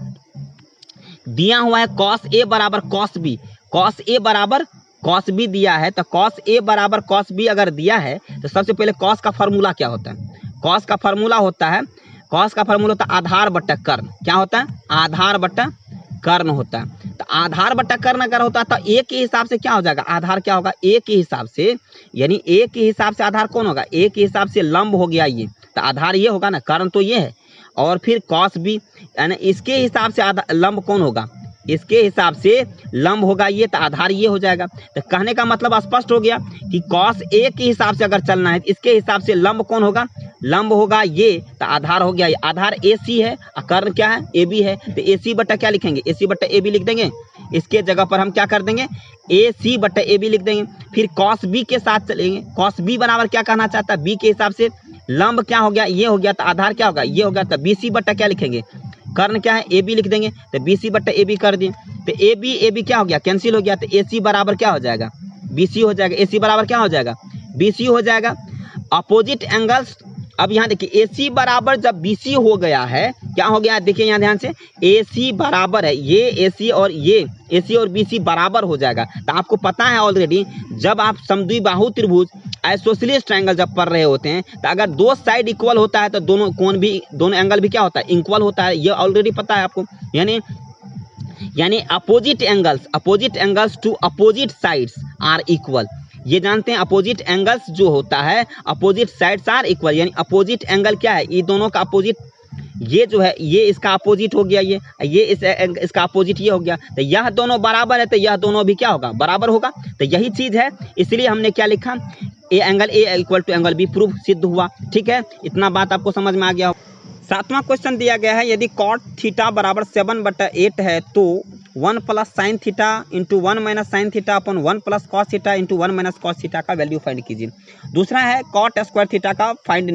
दिया हुआ है cos ए बराबर cos बी, cos ए बराबर cos बी दिया है, तो cos ए बराबर cos बी अगर दिया है तो सबसे पहले cos का फार्मूला क्या होता है? cos का फार्मूला होता है, cos का फार्मूला होता है आधार बट्टा कर्ण। क्या होता है? आधार बट्टा कर्ण होता है। तो आधार बट्टा कर्ण अगर होता है तो ए के हिसाब से क्या हो जाएगा, आधार क्या होगा, ए के हिसाब से, यानी ए के हिसाब से आधार कौन होगा, ए के हिसाब से लंब हो गया ये, तो आधार ये होगा ना, कर्ण तो ये है। और फिर cos बी यानी इसके हिसाब से लंब कौन होगा, इसके हिसाब से लंब होगा ये, तो आधार ये हो जाएगा। तो कहने का मतलब स्पष्ट हो गया कि cos ए के हिसाब से अगर चलना है, इसके हिसाब से लंब कौन होगा, लंब होगा ये, तो आधार हो गया ये। आधार ए सी है और कर्ण क्या है, ए बी है, तो ए सी बट्टा क्या लिखेंगे, ए सी बट्टा ए बी लिख देंगे। इसके जगह पर हम क्या कर देंगे, ए सी बट्टा ए बी लिख देंगे। फिर cos बी के साथ चलेंगे, cos बी बराबर क्या कहना चाहता है, बी के हिसाब से लंब क्या हो गया, ये हो गया, तो आधार क्या होगा, ये हो गया, तो बी सी बट्टा क्या लिखेंगे, कर्ण क्या है, ए बी लिख देंगे, तो बी सी बट्टा ए बी कर दिए। तो ए बी क्या हो गया, कैंसिल हो गया, तो ए सी बराबर क्या हो जाएगा, बी सी हो जाएगा। ए सी बराबर क्या हो जाएगा, बी सी हो जाएगा। अपोजिट एंगल्स, अब यहाँ देखिए ए सी बराबर जब बी सी हो गया है, क्या हो गया, देखिए यहाँ ध्यान से, ए सी बराबर है, ये ए सी और ये ए सी और बी सी बराबर हो जाएगा। तो आपको पता है ऑलरेडी, जब आप समद्विबाहु त्रिभुज आइसोसेलेस ट्रायंगल जब पढ़ रहे होते हैं, तो अगर दो साइड इक्वल होता है तो दोनों कोण भी, दोनों एंगल भी क्या होता है, इक्वल होता है, ये ऑलरेडी पता है आपको। यानी opposite angles to opposite sides are equal, ये जानते हैं। अपोजिट एंगल्स जो होता है, अपोजिट साइड्स आर इक्वल, यानी अपोजिट एंगल क्या है, ये दोनों का अपोजिट, ये जो है ये इसका अपोजिट हो गया, ये इसका अपोजिट ये हो गया, तो यह दोनों बराबर है, तो यह दोनों भी क्या होगा, बराबर होगा। तो यही चीज है, इसलिए हमने क्या लिखा, A angle A equal to angle B, proof सिद्ध हुआ। ठीक है, इतना बात आपको समझ में आ गया हो। 7वां क्वेश्चन दिया गया है, यदि कॉट थीटा बराबर 7/8 है तो 1 plus sine theta into 1 minus sine theta upon 1 plus cos theta into 1 minus cos theta का वैल्यू फाइंड कीजिए। दूसरा है कॉट स्क्वायर थीटा का फाइंड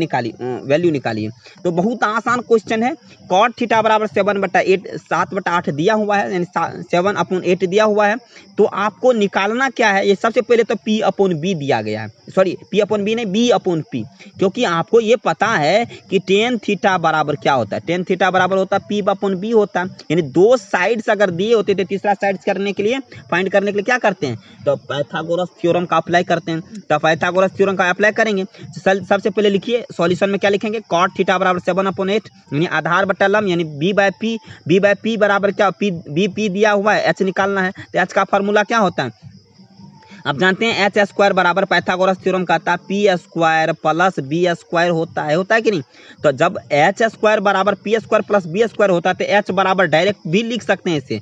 वैल्यू निकालिए। तो बहुत आसान क्वेश्चन है। कॉट थीटा बराबर 7/8 दिया हुआ है, यानी 7/8 दिया हुआ है। तो आपको निकालना क्या है, ये सबसे पहले तो P/B दिया गया है, सॉरी P/B नहीं, B/P, क्योंकि आपको ये पता है कि टेन थीटा बराबर क्या होता है, टेन थीटा बराबर होता है P/B होता है। यानी दो साइड्स अगर दिए होते थे, तीसरा साइड करने के लिए, फाइंड करने के लिए क्या करते हैं, तो पाइथागोरस थ्योरम का अप्लाई करते हैं। तो पाइथागोरस थ्योरम का अप्लाई करेंगे। सबसे पहले लिखिए, सॉल्यूशन में क्या लिखेंगे, कॉट थीटा बराबर 7/8 यानी आधार बट्टा लंब, यानी B/P बराबर क्या, B दिया हुआ है, H निकालना है, तो H का फार्मूला क्या होता है, अब जानते हैं H स्क्वायर बराबर पाइथागोरस थ्योरम कहता है P square plus B square होता है कि नहीं। तो जब H स्क्वायर बराबर P square plus B square होता है तो H बराबर डायरेक्ट भी लिख सकते हैं, इसे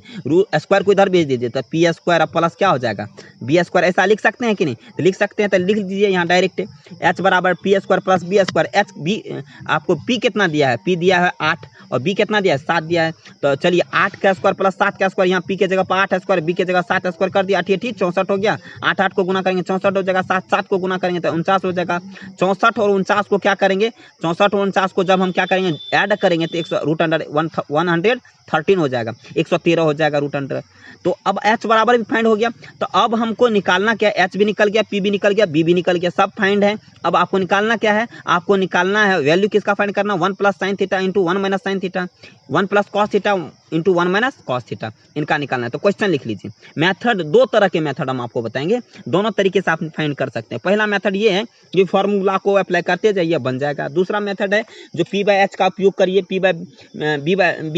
स्क्वायर को इधर भेज दीजिए तो P स्क्वायर प्लस क्या हो जाएगा B स्क्वायर, ऐसा लिख सकते हैं कि नहीं, तो लिख सकते हैं, तो लिख दीजिए यहाँ डायरेक्ट H बराबर P square plus B square. H B आपको P कितना दिया है, P दिया है 8 और B कितना दिया है, 7 दिया है। तो चलिए 8 का स्क्वायर प्लस 7 का स्क्वायर, यहाँ P के जगह पर 8 स्क्वायर, B के जगह 7 स्क्वायर कर दिया, 8 64 हो गया, 8 8 को गुना करेंगे 64 हो जाएगा, 7 7 को गुना करेंगे तो 49 हो जाएगा। 64 और 49 को क्या करेंगे, 64 और 49 को जब हम क्या करेंगे ऐड करेंगे तो 113 हो जाएगा, 113 हो जाएगा रूट अंडर। तो अब h बराबर भी फाइंड हो गया। तो अब हमको निकालना क्या, h भी निकल गया, p भी निकल गया, b भी निकल गया, सब फाइंड है। अब आपको निकालना क्या है, आपको निकालना है वैल्यू किसका फाइंड करना, 1 plus sine theta into 1 minus sine theta, 1 plus cos theta into 1 minus cos theta, इनका निकालना है। तो क्वेश्चन लिख लीजिए। मेथड, दो तरह के मेथड हम आपको बताएंगे, दोनों तरीके से आप फाइंड कर सकते हैं। पहला मेथड ये है कि फॉर्मूला को अप्लाई करते जाइए, बन जाएगा। दूसरा मेथड है जो p बाय h का उपयोग करिए, b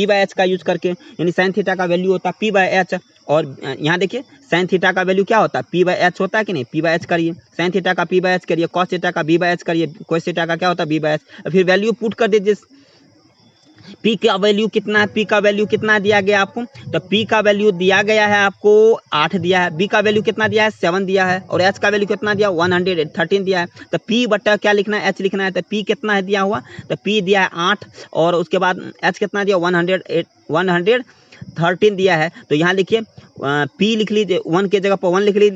बाय h का यूज करके, यानी साइन थीटा का वैल्यू होता है p बाय h, और यहाँ देखिए साइन थीटा का वैल्यू क्या होता है p बाय h होता है कि नहीं, p बाय h करिए, साइन थीटा का p बाय h करिए, कॉस थीटा का b बाय h करिए, कोस थीटा का क्या होता है b बाय h। फिर वैल्यू पुट कर दीजिए, p का वैल्यू कितना है, p का वैल्यू कितना दिया गया आपको, तो p का वैल्यू दिया गया है आपको 8 दिया है, b का वैल्यू कितना दिया है 7 दिया है, और h का वैल्यू कितना दिया 113 दिया है। तो p बटा क्या लिखना है, h लिखना है। तो p कितना है दिया हुआ, तो p दिया है 8, और उसके बाद h कितना दिया 113 दिया है। तो यहाँ लिखिए p लिख लीजिए, 1 के जगह पर 1 लिख लिए,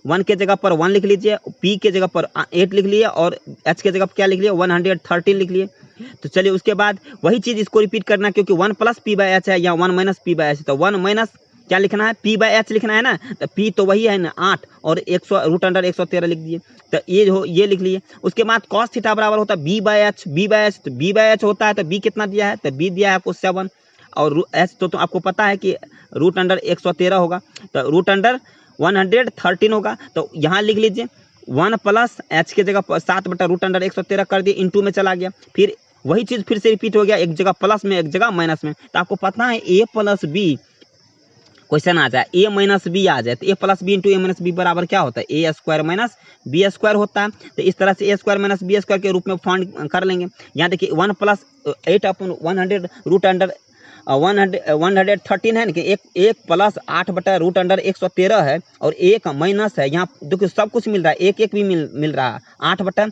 1 के जगह पर 1 लिख लीजिए, p के जगह पर 8 लिख लिए, और h के जगह पर क्या लिख लिए 113 लिख लिए। तो चलिए उसके बाद वही चीज इसको रिपीट करना, क्योंकि 1 प्लस p बाय h है या 1 माइनस p बाय h, तो 1 माइनस क्या लिखना है p बाय h लिखना है ना। तो p तो वही है ना 8, और 100 रूट अंडर 113 लिख दिए। तो ये लिख लिए। उसके बाद cos थीटा बराबर होता है b बाय h, तो b बाय h होता है, तो b कितना दिया है, तो b दिया है आपको 7, और h तो आपको पता है कि रूट अंडर 113 होगा, तो रूट अंडर 113 होगा। तो यहाँ लिख लीजिए 1 प्लस h के जगह 7 बटा रूट अंडर 113 कर दिए, इंटू में चला गया। फिर वही चीज फिर से रिपीट हो गया, एक जगह प्लस में एक जगह माइनस में। तो आपको पता है a प्लस b क्वेश्चन आ जाए, a माइनस b आ जाए, तो a plus B into a minus B बराबर क्या होता है, a square minus b square होता है। तो इस तरह से a square minus b square के रूप में फाइंड कर लेंगे। यहाँ देखिए 1 प्लस 8 अपन 100 रूट अंडर 113 है कि एक प्लस 8 बटा रूट अंडर 113 है, और एक माइनस है। यहाँ देखिए सब कुछ मिल रहा है, एक भी मिल रहा है। 8 बटा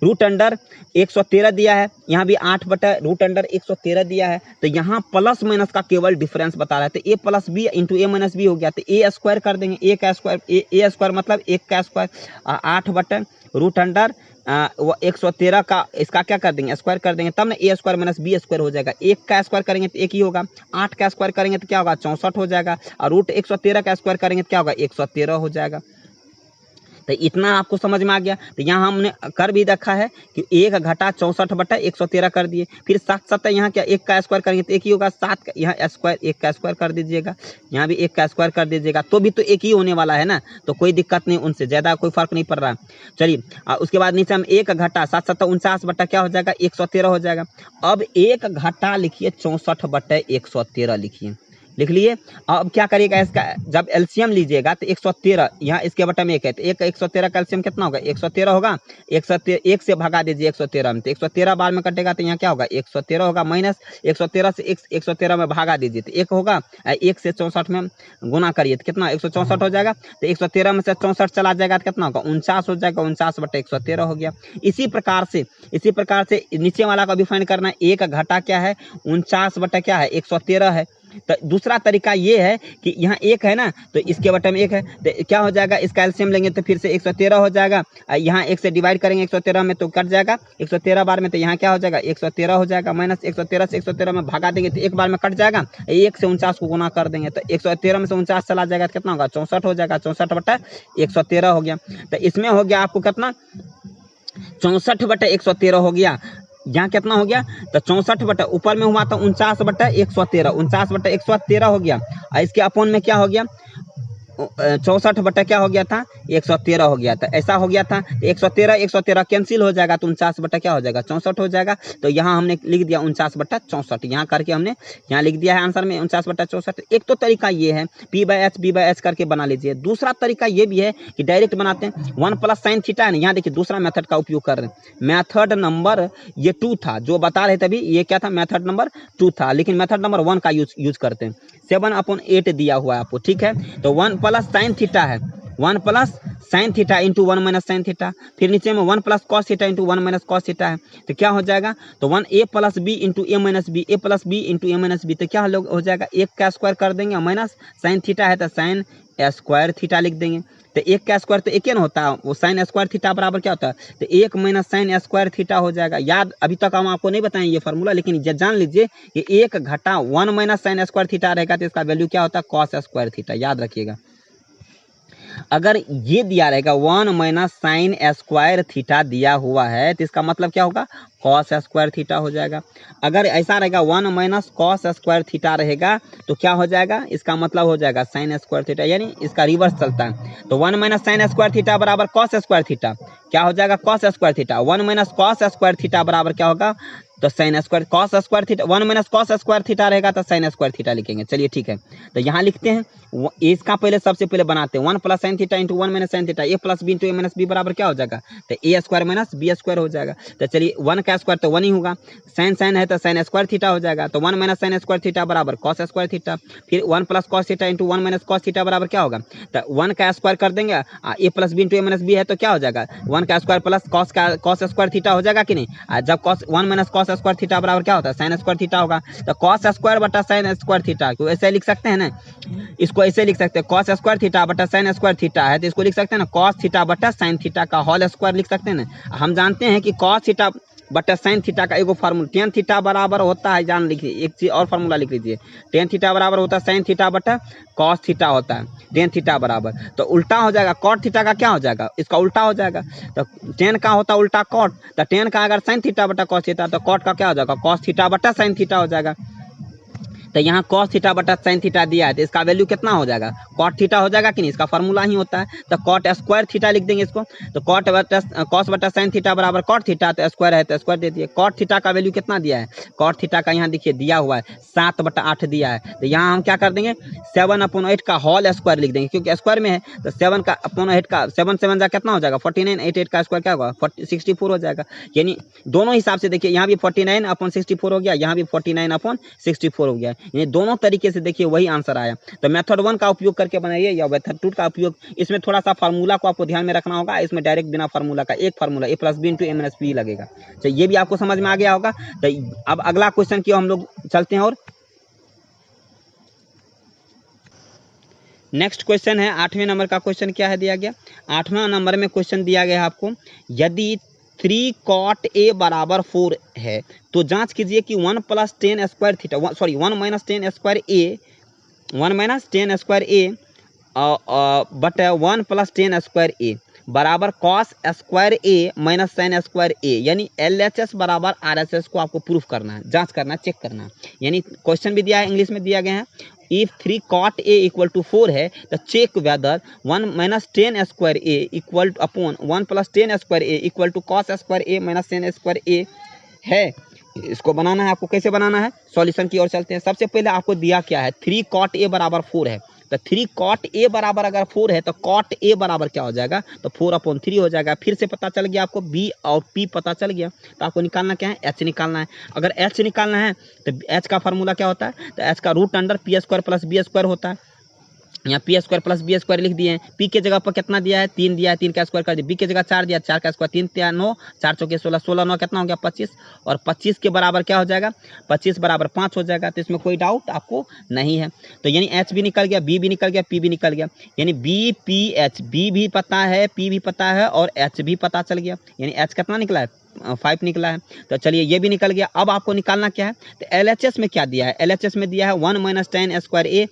रूट अंडर 113 दिया है, यहाँ भी 8 बटा रूट अंडर 113 दिया है। तो यहाँ प्लस माइनस का केवल डिफरेंस बता रहा है। तो a plus B into a minus b हो गया, तो a स्क्वायर कर देंगे, a का स्क्वायर, a स्क्वायर मतलब 1 का स्क्वायर, 8 बटा रूट अंडर 113 का इसका क्या कर देंगे स्क्वायर कर देंगे, तब ना a square minus B square हो जाएगा। 1 का स्क्वायर करेंगे तो 1 ही होगा, 8 का स्क्वायर करेंगे तो क्या होगा 64 हो जाएगा, और रूट 113 का स्क्वायर करेंगे तो क्या होगा 113 हो जाएगा। तो इतना आपको समझ में आ गया। तो यहाँ हमने कर भी रखा है कि 1 घटा 64 बटा 113 कर दिए। फिर 7 7 यहाँ क्या 1 का स्क्वायर करेंगे तो 1 ही होगा, 7 का यहाँ स्क्वायर 1 का स्क्वायर कर दीजिएगा, यहाँ भी 1 का स्क्वायर कर दीजिएगा, तो भी तो 1 ही होने वाला है ना, तो कोई दिक्कत नहीं, उनसे ज़्यादा कोई फर्क नहीं पड़ रहा। चलिए उसके बाद नीचे हम 1 घटा 7 7 49 बटा क्या हो जाएगा 113 हो जाएगा। अब 1 घटा लिखिए 64 बटा 113 लिखिए, लिख लिए। अब क्या करिएगा इसका, जब एलसीएम लीजिएगा तो 113 यहाँ इसके बटा में 1 है, तो 113 का एलसीएम कितना होगा 113 होगा। 1 से भगा दीजिए 113 में, तो 113 बार में कटेगा तो यहाँ क्या होगा 113 होगा, माइनस 113 से 113 में भागा दीजिए तो 1 होगा, 1 से 64 में गुना करिए तो कितना 164 हो जाएगा। तो 113 में से 64 चला जाएगा तो कितना होगा 49 हो जाएगा, 49 बटा 113 हो गया। इसी प्रकार से नीचे वाला का भी फाइंड करना है। 1 घटा क्या है 49 बटा क्या है 113 है। तो दूसरा तरीका ये है कि यहाँ 1 है ना, तो इसके बटे में 1 है, तो क्या हो जाएगा इसका एलसीएम लेंगे तो फिर से 113 हो जाएगा। यहाँ 1 से डिवाइड करेंगे 113 में तो कट जाएगा 113 बार में, तो यहाँ क्या हो जाएगा 113 हो जाएगा, माइनस 113 से 113 में भगा देंगे तो 1 बार में कट जाएगा। 1 से 49 को गुना कर देंगे तो 113 में से 49 चला जाएगा तो कितना होगा 64 हो जाएगा, 64 बटा 113 हो गया। तो इसमें हो गया आपको कितना 64 बटा 113 हो गया। यहाँ कितना हो गया तो 64 बटा ऊपर में हुआ था 49 बटा 113, 49 बटा 113 हो गया, और इसके अपोन में क्या हो गया 64 बटा क्या हो गया था 113 हो गया था, ऐसा हो गया था। 113 कैंसिल हो जाएगा तो 49 बटा क्या हो जाएगा 64 हो जाएगा। तो यहाँ हमने लिख दिया 49 बटा 64, यहाँ करके हमने यहाँ लिख दिया है आंसर में 49 बटा 64। एक तो तरीका ये है p बाय एच करके बना लीजिए। दूसरा तरीका ये भी है कि डायरेक्ट बनाते हैं 1 प्लस साइन थीटा है ना, यहाँ देखिए दूसरा मेथड का उपयोग कर रहे हैं। मेथड नंबर ये 2 था जो बता रहे थे अभी, ये क्या था मेथड नंबर 2 था, लेकिन मेथड नंबर 1 का यूज करते हैं। 7/8 दिया हुआ है आपको, ठीक है। तो 1 प्लस साइन थीटा है, 1 plus sine theta into 1 minus sine theta, फिर नीचे में 1 plus cos theta into 1 minus cos theta है, तो क्या हो जाएगा, तो 1 ए plus B into A minus B, A plus B into A minus B, तो क्या हो जाएगा, एक का स्क्वायर कर देंगे माइनस साइन थीटा है तो साइन स्क्वायर थीटा लिख देंगे, तो एक का स्क्वायर तो एक ही ना होता है, वो साइन स्क्वायर थीटा बराबर क्या होता है, तो एक माइनस साइन स्क्वायर थीटा हो जाएगा। याद अभी तक हम आपको नहीं बताएं ये फार्मूला, लेकिन जान लीजिए कि एक घटा 1 माइनस साइन स्क्वायर थीटा रहेगा तो इसका वैल्यू क्या होता है, कॉस स्क्वायर थीटा, याद रखिएगा। अगर ये दिया रहेगा 1 माइनस साइन स्क्वायर थीटा दिया हुआ है तो इसका मतलब क्या होगा, कॉस स्क्वायर थीटा हो जाएगा। अगर ऐसा रहेगा 1 माइनस कॉस स्क्वायर थीटा रहेगा तो क्या हो जाएगा, इसका मतलब हो जाएगा साइन स्क्वायर थीटा, यानी इसका रिवर्स चलता है। तो 1 माइनस साइन स्क्वायर थीटा बराबर कॉस स्क्वायर थीटा, क्या हो जाएगा, cos square theta. 1 minus cos square theta बराबर क्या होगा, तो sine square cos square theta, 1 minus cos square theta रहेगा तो साइन स्क्वायर थीटा लिखेंगे। चलिए ठीक है, तो यहाँ लिखते हैं, इसका पहले सबसे पहले बनाते हैं 1 plus sine theta into 1 minus sine theta, A plus B into A minus B बराबर क्या हो जाएगा, तो A square minus B square हो जाएगा। तो चलिए 1 का स्क्वायर तो 1 ही होगा, साइन साइन है तो साइन स्क्वायर थीटा हो जाएगा, तो 1 माइनस साइन स्क्वायर थीटा बराबर कॉस स्क्वायर थीटा, फिर 1 plus cos theta into 1 minus cos theta बराबर क्या होगा, तो 1 का स्क्वायर कर देंगे, ए plus B into A minus B है तो क्या हो जाएगा, 1 का square plus cos square theta हो जाएगा कि नहीं। जब cos 1 minus cos square theta बराबर क्या होता है, साइन स्क्वायर थीटा होगा, तो कॉस स्क्वायर बटा साइन स्क्वायर थीटा, क्यों ऐसे लिख सकते हैं ना, इसको ऐसे लिख सकते हैं, कॉस स्क्वायर थीटा बटा साइन स्क्वायर थीटा है तो इसको लिख सकते हैं ना, कॉस थीटा बटा साइन थीटा का होल स्क्वायर लिख सकते हैं ना। हम जानते हैं कि कॉस थीटा बटा साइन थीटा का एगो फार्मूला टेन थीटा बराबर होता है, जान लिखिए, एक चीज और फार्मूला लिख लीजिए, टेन थीटा बराबर होता है साइन थीटा बटा कॉस थीटा होता है, टेन थीटा बराबर, तो उल्टा हो जाएगा, कॉट थीटा का क्या हो जाएगा, इसका उल्टा हो जाएगा, तो टेन का होता है उल्टा कॉट, तो टेन का अगर साइन थीटा बटा कॉस थीटा तो कॉट का क्या हो जाएगा, कॉस थीटा बटा साइन थीटा हो जाएगा। तो यहाँ कॉस थीटा बटा साइन थीटा दिया है तो इसका वैल्यू कितना हो जाएगा, कॉट थीटा हो जाएगा कि नहीं, इसका फार्मूला ही होता है, तो कॉट स्क्वायर थीटा लिख देंगे इसको, तो कॉट बटा कॉस बटा साइन थीटा बराबर कॉट थीटा, तो स्क्वायर है तो स्क्वायर दे दिए। कॉट थीटा का वैल्यू कितना दिया है, कॉट थीटा का यहाँ देखिए दिया हुआ है 7/8 दिया है, तो यहाँ हम क्या कर देंगे 7/8 का होल स्क्वायर लिख देंगे, क्योंकि स्क्वायर में है तो 7/8 का 7 7 जा कितना हो जाएगा 49, 8 का स्क्वायर क्या होगा 64 हो जाएगा। यानी दोनों हिसाब से देखिए, यहाँ भी 49/64 हो गया, यहाँ भी 49/64 हो गया, यानी दोनों तरीके से देखिए वही आंसर आया। तो मेथड 1 का उपयोग करके बनाइए या मेथड 2 का उपयोग, इसमें थोड़ा सा फार्मूला को आपको ध्यान में रखना होगा, इसमें डायरेक्ट बिना फार्मूला का एक formula A plus B into A minus B लगेगा। तो ये भी आपको समझ में आ गया होगा। तो अब अगला क्वेश्चन की हम लोग चलते हैं, और नेक्स्ट क्वेश्चन है 8वें नंबर का क्वेश्चन क्या है दिया गया, 8वां नंबर में क्वेश्चन दिया गया है आपको, यदि 3 cot a बराबर 4 है तो जांच कीजिए कि 1 plus 10 square theta, 1 minus 10 square A, 1 minus 10 square A but 1 plus 10 square A बराबर cos square A minus sine square A, यानी LHS बराबर RHS को आपको प्रूफ करना है, जांच करना है, चेक करना है। यानी क्वेश्चन भी दिया है, इंग्लिश में दिया गया है, if 3 cot a equal to 4 है तो check whether 1 minus 10 square A equal to upon 1 plus 10 square A equal to cos square A minus sine square A है। इसको बनाना है आपको, कैसे बनाना है, सॉल्यूशन की ओर चलते हैं। सबसे पहले आपको दिया क्या है, 3 cot a बराबर 4 है, तो 3 cot a बराबर अगर 4 है तो cot a बराबर क्या हो जाएगा, तो 4/3 हो जाएगा। फिर से पता चल गया आपको, b और p पता चल गया, तो आपको निकालना क्या है, h निकालना है। अगर h निकालना है तो h का फार्मूला क्या होता है, तो h का root under p square plus b square होता है। यहाँ p square plus b square लिख दिए हैं, पी के जगह पर कितना दिया है 3 दिया है, 3 का स्क्वायर कर दिया, बी के जगह 4 दिया, 4 का स्क्वायर 3 3 9, 4 चौके 16, 16 9 कितना हो गया 25, और 25 के बराबर क्या हो जाएगा, 25 बराबर 5 हो जाएगा। तो इसमें कोई डाउट आपको नहीं है। तो यानी एच भी निकल गया, बी भी निकल गया, पी भी निकल गया, यानी बी पी एच, बी भी पता है, पी भी पता है और एच भी पता चल गया, यानी एच कितना निकला है 5 निकला है। तो चलिए ये भी निकल गया। अब आपको निकालना क्या है, तो LHS में क्या दिया है, LHS में दिया है 1 माइनस 10 स्क्वायर ए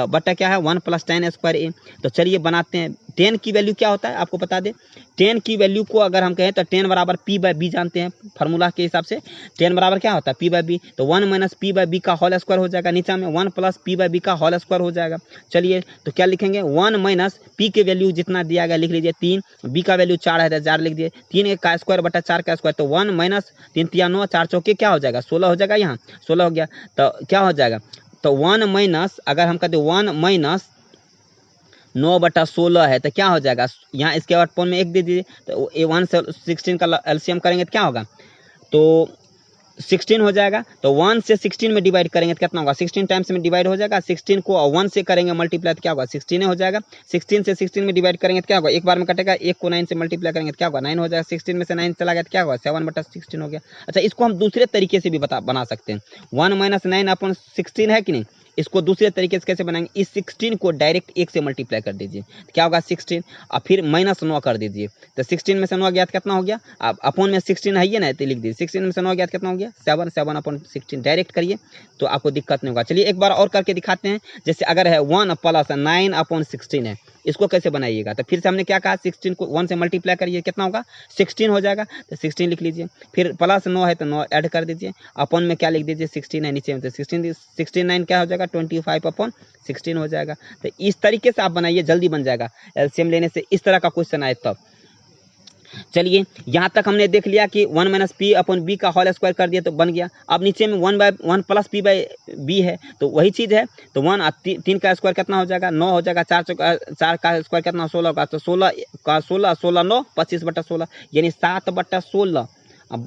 बटा क्या है 1 प्लस 10 स्क्वायर ए। तो चलिए बनाते हैं। 10 की वैल्यू क्या होता है आपको बता दें, 10 की वैल्यू को अगर हम कहें तो 10 बराबर पी बाई बी जानते हैं फार्मूला के हिसाब से, 10 बराबर क्या होता है पी बाई बी, तो 1 माइनस पी बाई बी का होल स्क्वायर हो जाएगा, नीचे में 1 प्लस पी बाई बी का होल स्क्वायर हो जाएगा। चलिए तो क्या लिखेंगे, 1 माइनस पी के वैल्यू जितना दिया गया लिख लीजिए 3, बी का वैल्यू 4 है तो 4 लिख दिए, 3 का स्क्वायर बटा 4 का स्क्वायर, तो 1 माइनस 3 3 9, 4 चौके क्या हो जाएगा 16 हो जाएगा, यहाँ 16 हो गया। तो क्या हो जाएगा, तो 1 माइनस अगर हम कहते 1 माइनस 9/16 है तो क्या हो जाएगा, यहाँ इसके बाद पॉन में 1 दे दीजिए, तो 1 से 16 का एलसीएम करेंगे तो क्या होगा, तो 16 हो जाएगा। तो 1 से 16 में डिवाइड करेंगे तो कितना होगा, 16 टाइम्स में डिवाइड हो जाएगा। 16 को 1 से करेंगे मल्टीप्लाई तो क्या होगा, 16 हो जाएगा। 16 से 16 में डिवाइड करेंगे तो क्या होगा, एक बार में कटेगा। 1 को 9 से मल्टीप्लाई करेंगे तो क्या होगा, 9 हो जाएगा। 16 में से 9 चला गया तो क्या होगा, 7/16 हो गया। अच्छा, इसको हम दूसरे तरीके से भी बना सकते हैं। 1 - 9/16 है कि नहीं, इसको दूसरे तरीके से कैसे बनाएंगे, इस 16 को डायरेक्ट 1 से मल्टीप्लाई कर दीजिए तो क्या होगा 16, और फिर -9 कर दीजिए। तो 16 में से 9 गया तो कितना हो गया, अब अपॉन में 16 है ये ना, तो लिख दीजिए 16 में से 9 गया तो कितना हो गया 7, 7/16 डायरेक्ट करिए तो आपको दिक्कत नहीं होगा। चलिए एक बार और करके दिखाते हैं। जैसे अगर है 1 + 9/16 है, इसको कैसे बनाइएगा, तो फिर से हमने क्या कहा, 16 को 1 से मल्टीप्लाई करिए कितना होगा 16 हो जाएगा। तो 16 लिख लीजिए, फिर +9 है तो 9 ऐड कर दीजिए, अपॉन में क्या लिख दीजिए 16 है नीचे में, तो 16 क्या हो जाएगा 25/16 हो जाएगा। तो इस तरीके से आप बनाइए, जल्दी बन जाएगा। एलसीएम लेने से इस तरह का क्वेश्चन आए तब। चलिए यहाँ तक हमने देख लिया कि 1 - p/b का होल स्क्वायर कर दिया तो बन गया। अब नीचे में 1 + p/b है तो वही चीज़ है। तो 1 और 3 का स्क्वायर कितना हो जाएगा 9 हो जाएगा। 4 का स्क्वायर कितना 16 होगा, तो 16 का 16 16 9 25/16 यानी 7/16। अब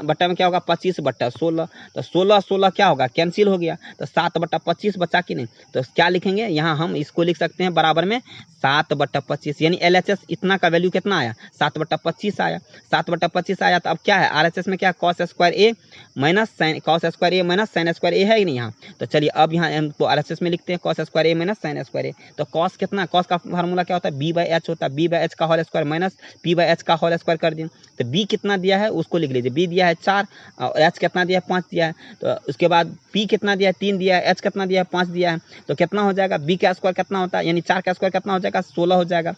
बट्टा में क्या होगा 25/16। तो 16 16 क्या होगा कैंसिल हो गया, तो 7/25 बचा कि नहीं। तो क्या लिखेंगे यहाँ, हम इसको लिख सकते हैं बराबर में 7/25, यानी LHS इतना का वैल्यू कितना आया 7/25 आया। 7/25 आया तो अब क्या है RHS में क्या cos square a minus sine square a है कि नहीं यहाँ। तो चलिए अब यहाँ हम तो RHS में लिखते हैं cos square a minus sine square a। तो cos कितना, cos का फार्मूला क्या होता है b/h होता है, b/h का होल स्क्वायर माइनस p/h का होल स्क्वायर कर दिए। तो b कितना दिया है उसको लिख लीजिए, b दिया है 4 और h कितना दिया है 5 दिया है। तो उसके बाद p कितना दिया है 3 दिया है, h कितना दिया है 5 दिया है। तो कितना हो जाएगा b का स्क्वायर कितना होता है, यानी 4 का स्क्वायर कितना हो जाएगा 16 हो जाएगा,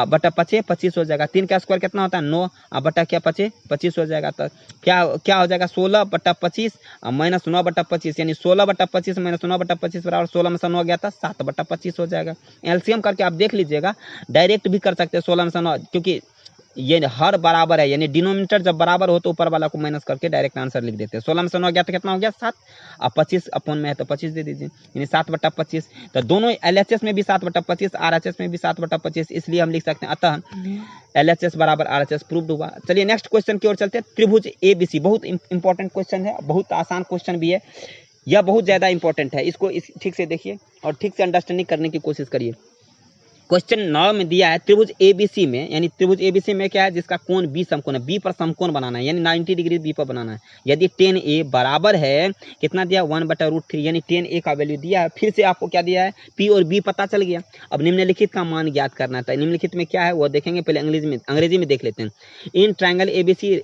बटा 5 25 हो जाएगा। 3 का स्क्वायर कितना होता है 9 बटा क्या 5 25 हो जाएगा। तो क्या हो जाएगा 16/25 माइनस 9/25 यानी 16/25 माइनस 9/25 बराबर 16 में से 9 गया था 7/25 हो जाएगा। एलसीएम करके आप देख लीजिएगा, डायरेक्ट भी कर सकते हैं 16 में से 9, क्योंकि ये हर बराबर है, यानी डिनोमिनेटर जब बराबर हो तो ऊपर वाला को माइनस करके डायरेक्ट आंसर लिख देते हैं। 16 में से 9 गया तो कितना हो गया 7, अब 25 अपॉन में है तो 25 दे दीजिए, यानी 7/25। तो दोनों LHS में भी 7/25 RHS में भी 7/25, इसलिए हम लिख सकते हैं अतः LHS बराबर RHS प्रूव्ड हुआ। चलिए नेक्स्ट क्वेश्चन की ओर चलते हैं। त्रिभुज ABC, बहुत इंपॉर्टेंट क्वेश्चन है, बहुत आसान क्वेश्चन भी है, यह बहुत ज़्यादा इंपॉर्टेंट है। इसको ठीक से देखिए और ठीक से अंडरस्टैंडिंग करने की कोशिश करिए। क्वेश्चन 9 में दिया है त्रिभुज ABC में, यानी त्रिभुज ABC में क्या है, जिसका कोण B समकोण है, B पर समकोण बनाना है, यानी 90 डिग्री B पर बनाना है। यदि tan A बराबर है कितना दिया 1/√3, यानी tan A का वैल्यू दिया है। फिर से आपको क्या दिया है P और B पता चल गया। अब निम्नलिखित का मान ज्ञात करना था। निम्नलिखित में क्या है वो देखेंगे, पहले अंग्रेजी में देख लेते हैं। In triangle ABC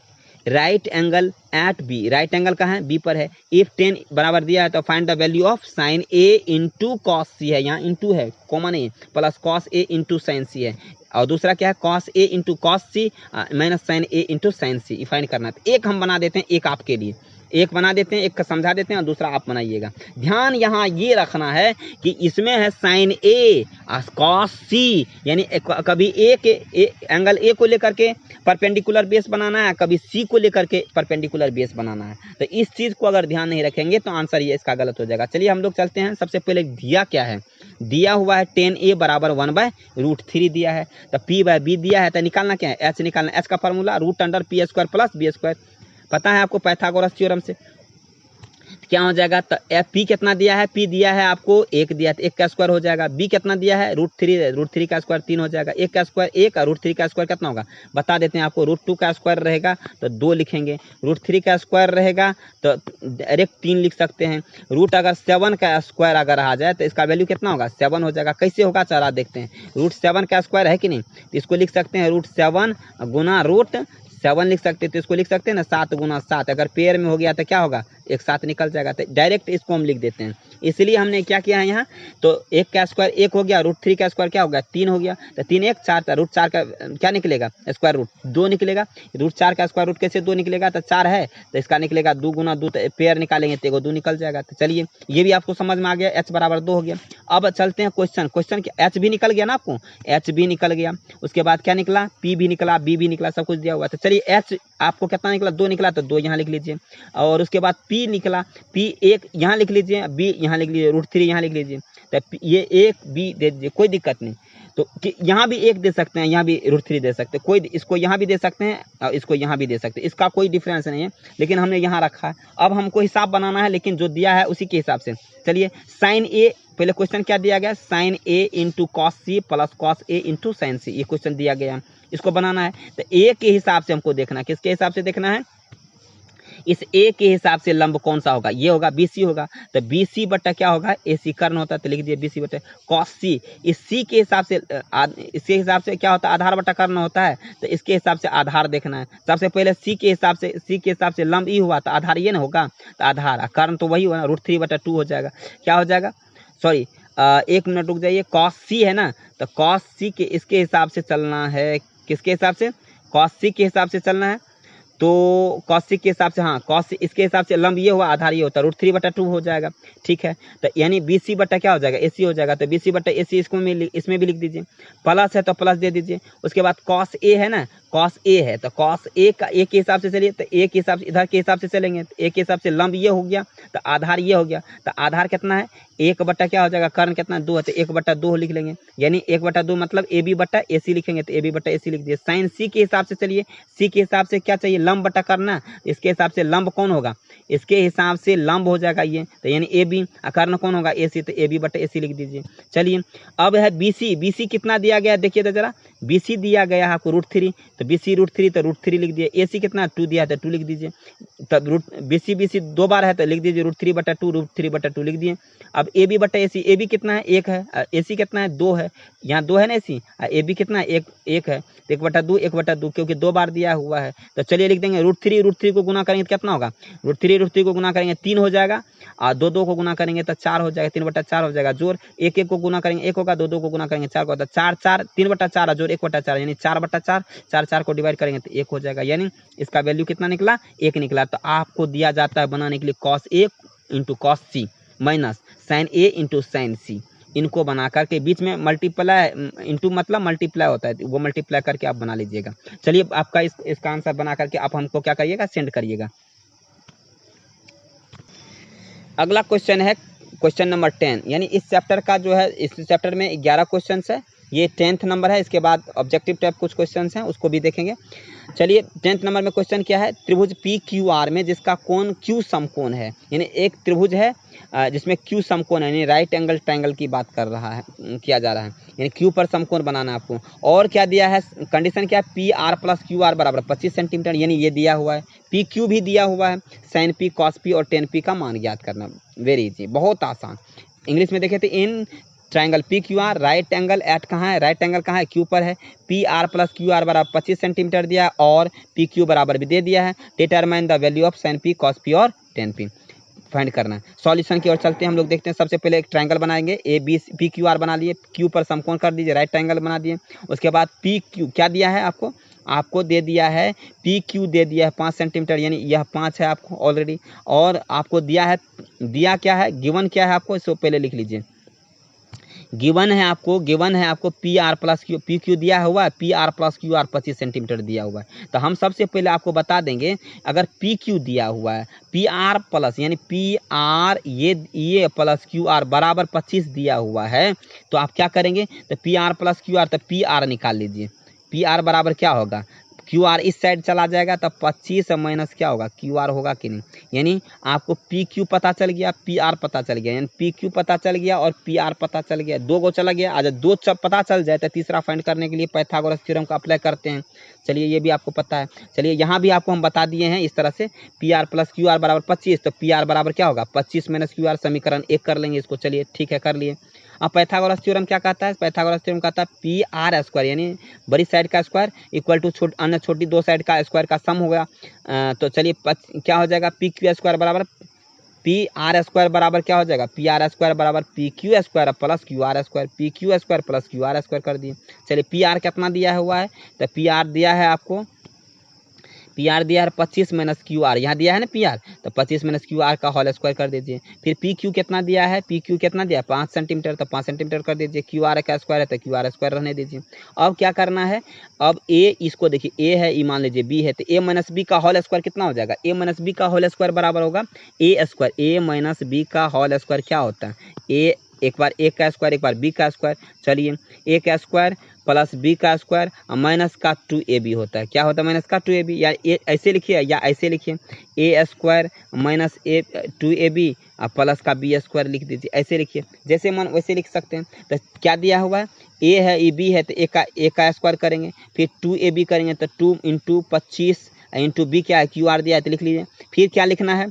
right angle at B, right angle कहाँ है B पर है। इफ 10 बराबर दिया है तो find the value of sine A into cos C है, यहाँ इंटू है common A plus cos A into sine C है, और दूसरा क्या है cos A into cos C minus sine A into sine C find करना है। एक हम बना देते हैं, एक आपके लिए एक बना देते हैं, एक का समझा देते हैं और दूसरा आप बनाइएगा। ध्यान यहाँ ये रखना है कि इसमें है साइन A कॉस C, यानी कभी एंगल A को लेकर के परपेंडिकुलर बेस बनाना है, कभी C को लेकर के परपेंडिकुलर बेस बनाना है। तो इस चीज़ को अगर ध्यान नहीं रखेंगे तो आंसर ये इसका गलत हो जाएगा। चलिए हम लोग चलते हैं। सबसे पहले दिया क्या है, दिया हुआ है tan A बराबर 1/√3 दिया है। तो P/B दिया है तो निकालना क्या है H निकालना। H का फॉर्मूला √p² प्लस b², पता है आपको पैथागोरस थ्योरम से। क्या हो जाएगा, तो P कितना दिया है, P दिया है आपको 1 दिया है तो 1 का स्क्वायर हो जाएगा। B कितना दिया है √3 का स्क्वायर 3 हो जाएगा। 1 का स्क्वायर 1 और √3 का स्क्वायर कितना होगा बता देते हैं आपको। √2 का स्क्वायर रहेगा तो 2 लिखेंगे, √3 का स्क्वायर रहेगा तो डायरेक्ट 3 लिख सकते हैं। रूट अगर 7 का स्क्वायर अगर आ जाए तो इसका वैल्यू कितना होगा 7 हो जाएगा। कैसे होगा चला देखते हैं। √7 का स्क्वायर है कि नहीं, तो इसको लिख सकते हैं √7 गुना √7 लिख सकते हैं। तो इसको लिख सकते हैं ना 7 गुना 7, अगर पेयर में हो गया तो क्या होगा एक साथ निकल जाएगा। तो डायरेक्ट इसको हम लिख देते हैं। इसलिए हमने क्या किया है यहाँ, तो 1 का स्क्वायर 1 हो गया, √3 का स्क्वायर क्या हो गया 3 हो गया। तो 3 1 4 था, √4 का क्या निकलेगा स्क्वायर रूट 2 निकलेगा। √4 का स्क्वायर रूट कैसे 2 निकलेगा, तो 4 है तो इसका निकलेगा 2 गुना 2, तो पेयर निकालेंगे तो 2 निकल जाएगा। तो चलिए ये भी आपको समझ में आ गया, H बराबर 2 हो गया। अब चलते हैं क्वेश्चन के H भी निकल गया ना आपको, H भी निकल गया। उसके बाद क्या निकला P भी निकला, B भी निकला, सब कुछ दिया हुआ। तो चलिए H आपको कितना निकला 2 निकला तो 2 यहाँ लिख लीजिए, और उसके बाद P निकला, P 1 यहाँ लिख लीजिए, B यहाँ लिख लीजिए, √3 यहाँ लिख लीजिए। तो ये 1 B दे दीजिए, कोई दिक्कत नहीं। तो यहाँ भी 1 दे सकते हैं, यहाँ भी √3 दे सकते हैं, कोई इसको यहाँ भी दे सकते हैं और इसको यहाँ भी दे सकते हैं, इसका कोई डिफरेंस नहीं है, लेकिन हमने यहाँ रखा है। अब हमको हिसाब बनाना है, लेकिन जो दिया है उसी के हिसाब से। चलिए साइन ए, पहले क्वेश्चन क्या दिया गया, sine A into cos C plus cos A into sine C, ये क्वेश्चन दिया गया है, इसको बनाना है। तो ए के हिसाब से हमको देखना है, किसके हिसाब से देखना है, इस ए के हिसाब से लंब कौन सा होगा, ये होगा, BC होगा। तो BC बटा क्या होगा, AC कर्ण होता है, तो लिख दिए BC बटा cos C। इस C के हिसाब से इसके हिसाब से क्या होता है, आधार बटा कर्ण होता है, तो इसके हिसाब से आधार देखना है। सबसे पहले C के हिसाब से लंब ई हुआ, तो आधार ये ना होगा, तो आधार कर्ण तो वही होगा, √3 बटा 2 हो जाएगा। क्या हो जाएगा, सॉरी 1 मिनट रुक जाइए, cos C है ना, तो cos C के इसके हिसाब से चलना है, किसके हिसाब से, cos C के हिसाब से चलना है। तो cos C के हिसाब से, हाँ cos C इसके हिसाब से लंब ये हुआ, आधार ये होता है, √3 बटा 2 हो जाएगा। ठीक है, तो यानी BC बटा क्या हो जाएगा, AC हो जाएगा। तो BC बटा AC इसमें भी लिख दीजिए, प्लस है तो प्लस दे दीजिए। उसके बाद cos A है ना, cos A है, तो cos A का A के हिसाब से चलिए, तो A के हिसाब से इधर के हिसाब से चलेंगे, तो A के हिसाब से लंब ये हो गया, तो आधार ये हो गया। तो आधार कितना है, 1 बटा क्या हो जाएगा, कर्ण कितना 2 है, तो 1 बटा 2 लिख लेंगे, यानी 1 बटा 2 मतलब AB बटा AC लिखेंगे, तो AB बटा AC लिख दिए। साइन C के हिसाब से चलिए, C के हिसाब से क्या चाहिए, लंब बटा कर्ण, इसके हिसाब से लंब कौन होगा, इसके हिसाब से लंब हो जाएगा ये, तो यानी AB, कर्ण कौन होगा AC, तो AB बटा AC लिख दीजिए। चलिए अब है BC कितना दिया गया देखिए तो जरा, BC दिया गया है आपको √3, तो BC √3, तो √3 लिख दिए। AC कितना 2 दिया है, तो 2 लिख दीजिए। तब BC 2 बार है, तो लिख दीजिए √3 बटा 2, √3 बटा 2 लिख दिए। अब AB बटा AC, AB कितना है 1 है, AC कितना है 2 है, यहाँ 2 है ना AC, AB कितना है 1 है, 1 बटा 2 1 बटा 2, क्योंकि 2 बार दिया हुआ है। तो चलिए लिख देंगे √3 को गुना करेंगे तो कितना होगा, √3 को गुना करेंगे 3 हो जाएगा, और 2 को गुना करेंगे तो 4 हो जाएगा, 3 बटा 4 हो जाएगा। जोर 1 को गुना करेंगे 1 होगा, 2 को गुना करेंगे 4 होगा, 4 3 बटा 4 जोर 1 बटा 4, यानी 4 बटा 4, 4 को डिवाइड करेंगे तो 1 हो जाएगा, यानी इसका वैल्यू कितना निकला, 1 निकला। तो आपको दिया जाता है बनाने के लिए cos A into cos C minus sine A into sine C, इनको बना करके बीच में मल्टीप्लाई इंटू मतलब मल्टीप्लाई होता है, वो मल्टीप्लाई करके आप बना लीजिएगा। चलिए आपका इसका आंसर बना करके आप हमको क्या करिएगा, सेंड करिएगा। अगला क्वेश्चन है क्वेश्चन नंबर 10, यानी इस चैप्टर का जो है, इस चैप्टर में 11 क्वेश्चन है, ये 10th नंबर है। इसके बाद ऑब्जेक्टिव टाइप कुछ क्वेश्चन हैं, उसको भी देखेंगे। चलिए 10th नंबर में क्वेश्चन क्या है, त्रिभुज PQR में जिसका कोण Q समकोण है, यानी एक त्रिभुज है जिसमें Q समकोण है, यानी राइट एंगल ट्रायंगल की बात कर रहा है, किया जा रहा है, यानी Q पर समकोण बनाना है आपको। और क्या दिया है, कंडीशन क्या है, PR प्लस QR बराबर 25 सेंटीमीटर, यानी ये दिया हुआ है। PQ भी दिया हुआ है, sin P cos P और tan P का मान ज्ञात करना, वेरी इजी, बहुत आसान। इंग्लिश में देखे थे, in triangle PQR right angle at कहाँ है, राइट एंगल कहाँ है, Q पर है। PR प्लस QR बराबर 25 सेंटीमीटर दिया, और PQ बराबर भी दे दिया है। Determine the value of sin P cos P और tan P फाइंड करना है। सॉल्यूशन की ओर चलते हैं हम लोग, देखते हैं। सबसे पहले एक ट्रायंगल बनाएंगे, PQR बना लिए, Q पर समकोण कर दीजिए, राइट ट्रायंगल बना दिए। उसके बाद PQ क्या दिया है आपको दे दिया है, PQ दे दिया है 5 सेंटीमीटर, यानी यह 5 है आपको ऑलरेडी। और आपको दिया क्या है, गिवन क्या है आपको, इसको पहले लिख लीजिए। गिवन है आपको PR प्लस Q, PQ दिया हुआ है, PR प्लस QR 25 सेंटीमीटर दिया हुआ है। तो हम सबसे पहले आपको बता देंगे, अगर PQ दिया हुआ है, PR प्लस यानी PR ये प्लस QR बराबर 25 दिया हुआ है, तो आप क्या करेंगे, तो PR प्लस QR, तो PR निकाल लीजिए। PR बराबर क्या होगा, QR इस साइड चला जाएगा, तब 25 माइनस क्या होगा, QR होगा कि नहीं, यानी आपको PQ पता चल गया, PR पता चल गया, यानी PQ पता चल गया और PR पता चल गया, 2 को चला गया। आज 2 पता चल जाए तो तीसरा फाइंड करने के लिए पाइथागोरस थ्योरम का अप्लाई करते हैं। चलिए ये भी आपको पता है। चलिए यहाँ भी आपको हम बता दिए हैं इस तरह से, PR प्लस QR बराबर 25, तो PR बराबर क्या होगा, 25 माइनस QR, समीकरण 1 कर लेंगे इसको। चलिए ठीक है, कर लिए। अब पाइथागोरस थ्योरम क्या कहता है, पाइथागोरस थ्योरम कहता है PR स्क्वायर, यानी बड़ी साइड का स्क्वायर इक्वल टू अन्य छोटी 2 साइड का स्क्वायर का सम हो गया। तो चलिए क्या हो जाएगा, PQ स्क्वायर बराबर PR स्क्वायर बराबर क्या हो जाएगा, PR स्क्वायर बराबर PQ square plus QR square, PQ square plus QR square कर दिए। चलिए PR कितना दिया हुआ है, तो PR दिया है आपको, PR दिया है 25 माइनस QR, यहाँ दिया है ना PR, तो 25 माइनस QR का होल स्क्वायर कर दीजिए। फिर PQ कितना दिया है, PQ कितना दिया है 5 सेंटीमीटर, तो 5 सेंटीमीटर कर दीजिए। QR का स्क्वायर है तो QR स्क्वायर रहने दीजिए। अब क्या करना है, अब A, इसको देखिए A है, E मान लीजिए B है, तो A माइनस B का होल स्क्वायर कितना हो जाएगा, A माइनस B का होल स्क्वायर बराबर होगा A square. A minus B का होल स्क्वायर क्या होता है, एक बार a का स्क्वायर, एक बार b का स्क्वायर। चलिए a का स्क्वायर प्लस b का स्क्वायर और माइनस का 2ab होता है। क्या होता है? माइनस का 2ab, या ऐसे लिखिए या ऐसे लिखिए, a स्क्वायर माइनस 2ab और प्लस का b स्क्वायर लिख दीजिए, ऐसे लिखिए, जैसे मन वैसे लिख सकते हैं। तो क्या दिया हुआ है? a है, ये b है, तो a का स्क्वायर करेंगे, फिर 2ab करेंगे तो 2 इंटू 25 इंटू b क्या है? QR दिया है तो लिख लीजिए। फिर क्या लिखना है?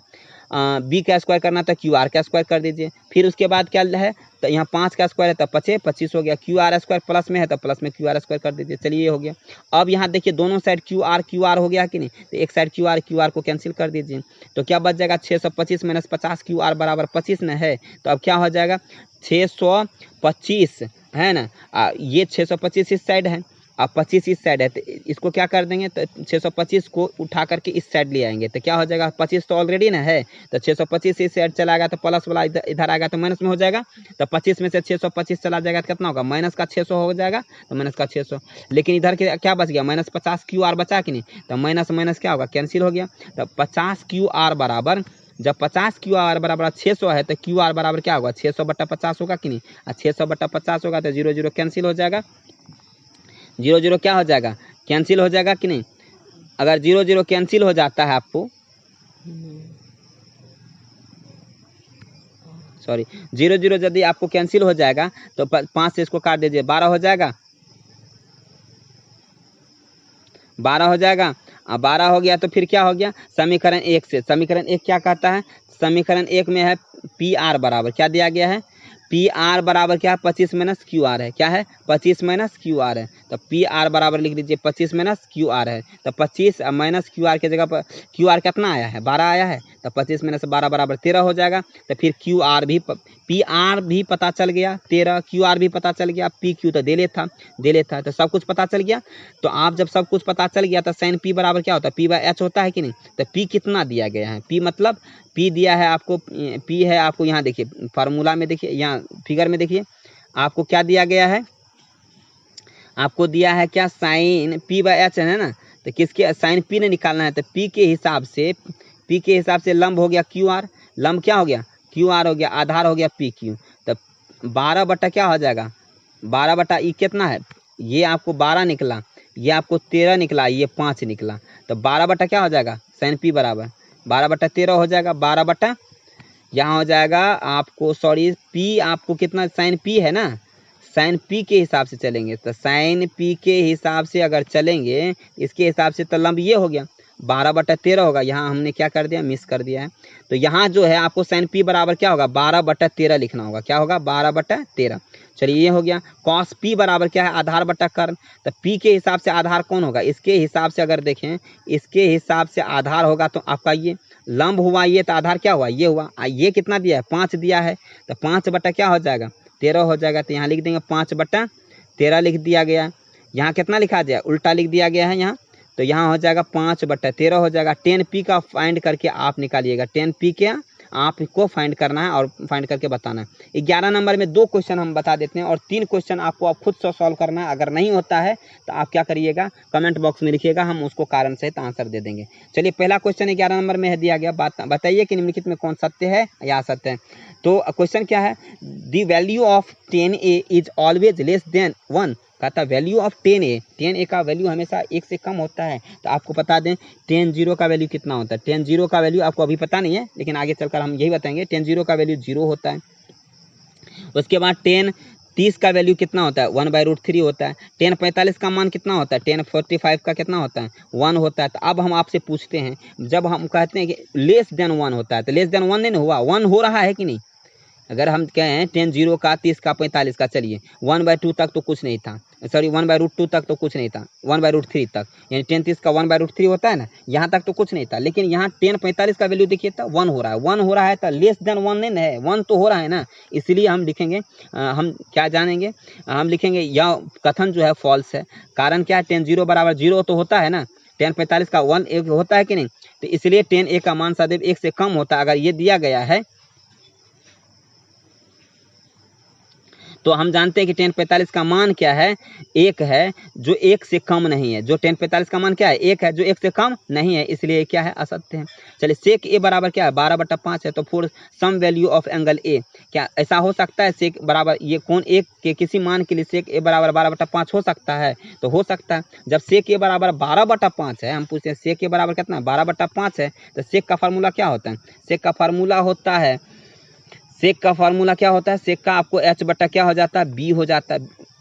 b का स्क्वायर करना था, QR का स्क्वायर कर दीजिए। फिर उसके बाद क्या है? तो यहाँ 5 का स्क्वायर है तो 25 हो गया, QR स्क्वायर प्लस में है तो प्लस में QR स्क्वायर कर दीजिए। चलिए ये हो गया। अब यहाँ देखिए दोनों साइड QR हो गया कि नहीं? तो एक साइड QR को कैंसिल कर दीजिए, तो क्या बच जाएगा? 625 माइनस 50 QR बराबर 25 न है। तो अब क्या हो जाएगा? 625 है ना, ये 625 इस साइड है, अब 25 इस साइड है, तो इसको क्या कर देंगे? तो 625 को उठा करके इस साइड ले आएंगे, तो क्या हो जाएगा? 25 तो ऑलरेडी ना है, तो 625 इस साइड चला गया तो प्लस वाला इधर आएगा तो माइनस में हो जाएगा। तो 25 में से 625 चला जाएगा तो कितना होगा? माइनस का 600 हो जाएगा, तो माइनस का 600। लेकिन इधर के क्या बच गया? माइनस 50 QR बचा कि नहीं? तो माइनस माइनस क्या होगा? कैंसिल हो गया। तो 50 QR बराबर, जब 50 QR बराबर 600 है तो QR बराबर क्या होगा? 600/50 होगा कि नहीं? 600/50 होगा तो 0 0 कैंसिल हो जाएगा। 0 0 क्या हो जाएगा? कैंसिल हो जाएगा कि नहीं? अगर 0 0 कैंसिल हो जाता है आपको, सॉरी 0 0 यदि आपको कैंसिल हो जाएगा तो 5 से इसको काट दीजिए, 12 हो जाएगा, 12 हो जाएगा। अब 12 हो गया तो फिर क्या हो गया? समीकरण 1 से, समीकरण 1 क्या कहता है? समीकरण 1 में है PR बराबर क्या दिया गया है? PR बराबर क्या है? 25 माइनस QR है। क्या है? 25 माइनस QR है। तो PR बराबर लिख दीजिए 25 माइनस QR है। तो 25 माइनस QR की जगह पर QR कितना आया है? 12 आया है, तो 25 माइनस 12 बराबर 13 हो जाएगा। तो फिर PR भी पता चल गया 13, QR भी पता चल गया, PQ तो दे लेता, तो सब कुछ पता चल गया। तो आप जब सब कुछ पता चल गया तो साइन P बराबर क्या होता है? P/H होता है कि नहीं? तो P कितना दिया गया है? P मतलब P दिया है आपको, P है आपको, यहाँ देखिए फार्मूला में देखिए, यहाँ फिगर में देखिए आपको क्या दिया गया है? आपको दिया है क्या? साइन P/H है ना। तो किसके साइन P ने निकालना है, तो P के हिसाब से लंब हो गया QR, लंब क्या हो गया? QR हो गया, आधार हो गया PQ। तो 12 बटा क्या हो जाएगा? 12 बटा ई कितना है? ये आपको 12 निकला, ये आपको 13 निकला, ये 5 निकला, तो 12 बटा क्या हो जाएगा? साइन P बराबर 12/13 हो जाएगा। 12 बटा यहाँ हो जाएगा आपको, सॉरी P आपको कितना? साइन P है ना, साइन P के हिसाब से चलेंगे, तो साइन P के हिसाब से अगर चलेंगे इसके हिसाब से तो लंब ये हो गया 12/13 होगा। यहाँ हमने क्या कर दिया? मिस कर दिया है। तो यहाँ जो है आपको साइन P बराबर क्या होगा? 12/13 लिखना होगा। क्या होगा? 12/13। चलिए ये हो गया। कॉस P बराबर क्या है? आधार बटा कर्ण। तो P के हिसाब से आधार कौन होगा? इसके हिसाब से अगर देखें, इसके हिसाब से आधार होगा तो आपका ये लंब हुआ, ये तो आधार क्या हुआ? ये हुआ। ये कितना दिया है? 5 दिया है, तो 5 बटा क्या हो जाएगा? 13 हो जाएगा। तो यहाँ लिख देंगे 5/13 लिख दिया गया। यहाँ कितना लिखा जाए? उल्टा लिख दिया गया है यहाँ, तो यहाँ हो जाएगा 5/13 हो जाएगा। 10P का फाइंड करके आप निकालिएगा। 10P क्या आपको फाइंड करना है और फाइंड करके बताना है। 11 नंबर में 2 क्वेश्चन हम बता देते हैं और 3 क्वेश्चन आपको आप खुद से सॉल्व करना है। अगर नहीं होता है तो आप क्या करिएगा? कमेंट बॉक्स में लिखिएगा, हम उसको कारण सहित आंसर दे देंगे। चलिए पहला क्वेश्चन 11 नंबर में है दिया गया, बताइए कि निम्नलिखित में कौन सत्य है या असत्य है। तो क्वेश्चन क्या है? The value of 10A is always less than 1। कहता वैल्यू ऑफ 10A का वैल्यू हमेशा 1 से कम होता है। तो आपको बता दें 10 का वैल्यू कितना होता है? 10 का वैल्यू आपको अभी पता नहीं है, लेकिन आगे चलकर हम यही बताएंगे। 10 का वैल्यू 0 होता है। उसके बाद 10 का वैल्यू कितना होता है? 1/√3 होता है। 10 का मान कितना होता है? 10 का कितना होता है? 1 होता है। तो अब हम आपसे पूछते हैं, जब हम कहते हैं कि लेस देन 1 होता है, तो लेस देन 1 नहीं हुआ, 1 हो रहा है कि नहीं? अगर हम कहें 10 का 30 का 45 का, चलिए 1/2 तक तो कुछ नहीं था, सॉरी 1/√2 तक तो कुछ नहीं था, 1/√3 तक, यानी 10 का 1/√3 होता है ना, यहाँ तक तो कुछ नहीं था। लेकिन यहाँ 10 का वैल्यू देखिए तो 1 हो रहा है, 1 हो रहा है तो लेस देन 1 नहीं है, 1 तो हो रहा है ना। इसलिए हम लिखेंगे, हम क्या जानेंगे? हम लिखेंगे यह कथन जो है फॉल्स है। कारण क्या है? 10 बराबर 0 तो होता है ना, 10 का 1 1 होता है कि नहीं? तो इसलिए 10A का मान सदैव 1 से कम होता है। अगर ये दिया गया है तो हम जानते हैं कि 1045 का मान क्या है, 1 है, जो 1 से कम नहीं है। जो 1045 का मान क्या है, 1 है, जो 1 से कम नहीं है, इसलिए क्या है, असत्य है। चलिए सेक ए बराबर क्या है, 12/5 है। तो for some value of angle A, क्या ऐसा हो सकता है सेक बराबर ये कोण एक के किसी मान के लिए सेक ए बराबर 12/5 हो सकता है? तो हो सकता है। जब सेक ए बराबर 12/5 है, हम पूछते हैं सेक ए बराबर कितना, 12/5 है, तो सेक का फार्मूला क्या होता है? सेक का फार्मूला होता है, सेक का फार्मूला क्या होता है, सेक का आपको h बटा क्या हो जाता है, b हो जाता है।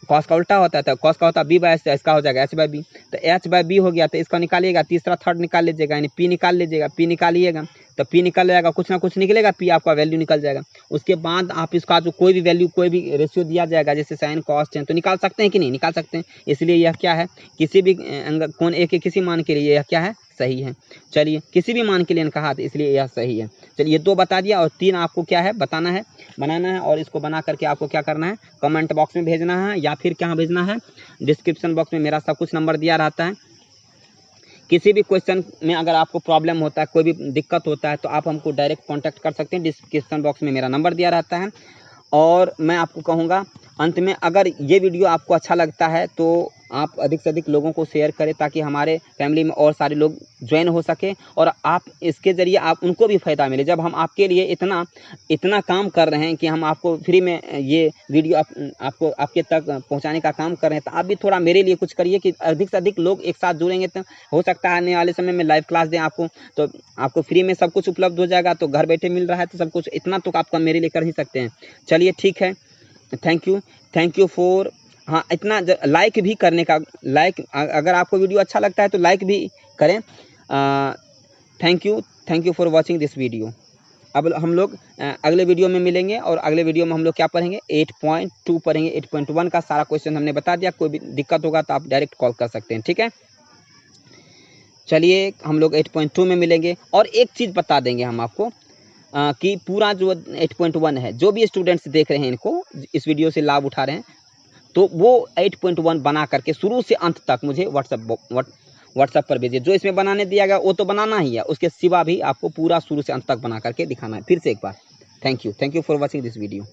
कॉस का उल्टा होता है, तो कॉस का होता है b/s, इसका हो जाएगा h/b। तो h/b हो गया, तो इसका निकालिएगा, तीसरा थर्ड निकाल लीजिएगा, यानी p निकाल लीजिएगा। p निकालिएगा तो p निकल जाएगा, कुछ ना कुछ निकलेगा, p आपका वैल्यू निकल जाएगा। उसके बाद आप इसका जो कोई भी वैल्यू, कोई भी रेशियो दिया जाएगा, जैसे साइन कॉस टेन, तो निकाल सकते हैं कि नहीं, निकाल सकते हैं। इसलिए यह क्या है, किसी भी कोण ए के किसी मान के लिए यह क्या है, सही है। चलिए किसी भी मान के लिए कहा, तो इसलिए यह सही है। चलिए 2 बता दिया, और 3 आपको क्या है, बताना है, बनाना है। और इसको बना करके आपको क्या करना है, कमेंट बॉक्स में भेजना है, या फिर क्या भेजना है, डिस्क्रिप्शन बॉक्स में मेरा सब कुछ नंबर दिया रहता है। किसी भी क्वेश्चन में अगर आपको प्रॉब्लम होता है, कोई भी दिक्कत होता है, तो आप हमको डायरेक्ट कांटेक्ट कर सकते हैं। डिस्क्रिप्शन बॉक्स में मेरा नंबर दिया रहता है। और मैं आपको कहूँगा अंत में, अगर ये वीडियो आपको अच्छा लगता है तो आप अधिक से अधिक लोगों को शेयर करें, ताकि हमारे फैमिली में और सारे लोग ज्वाइन हो सके, और आप इसके ज़रिए आप उनको भी फ़ायदा मिले। जब हम आपके लिए इतना काम कर रहे हैं कि हम आपको फ्री में ये वीडियो आपको आपके तक पहुंचाने का काम कर रहे हैं, तो आप भी थोड़ा मेरे लिए कुछ करिए, कि अधिक से अधिक लोग एक साथ जुड़ेंगे, तो हो सकता है आने वाले समय में लाइव क्लास दें आपको, तो आपको फ्री में सब कुछ उपलब्ध हो जाएगा। तो घर बैठे मिल रहा है, तो सब कुछ इतना तो आप मेरे लिए कर ही सकते हैं। चलिए ठीक है, थैंक यू फॉर, हाँ इतना लाइक भी करने का, लाइक अगर आपको वीडियो अच्छा लगता है तो लाइक भी करें। Thank you for watching this video. अब हम लोग अगले वीडियो में मिलेंगे, और अगले वीडियो में हम लोग क्या पढ़ेंगे, 8.2 पढ़ेंगे। 8.1 का सारा क्वेश्चन हमने बता दिया। कोई भी दिक्कत होगा तो आप डायरेक्ट कॉल कर सकते हैं, ठीक है। चलिए हम लोग 8.2 में मिलेंगे। और एक चीज़ बता देंगे हम आपको, कि पूरा जो 8.1 है, जो भी स्टूडेंट्स देख रहे हैं, इनको इस वीडियो से लाभ उठा रहे हैं, तो वो 8.1 बना करके शुरू से अंत तक मुझे व्हाट्सएप पर भेजिए। जो इसमें बनाने दिया गया वो तो बनाना ही है, उसके सिवा भी आपको पूरा शुरू से अंत तक बना करके दिखाना है। फिर से एक बार thank you for watching this video.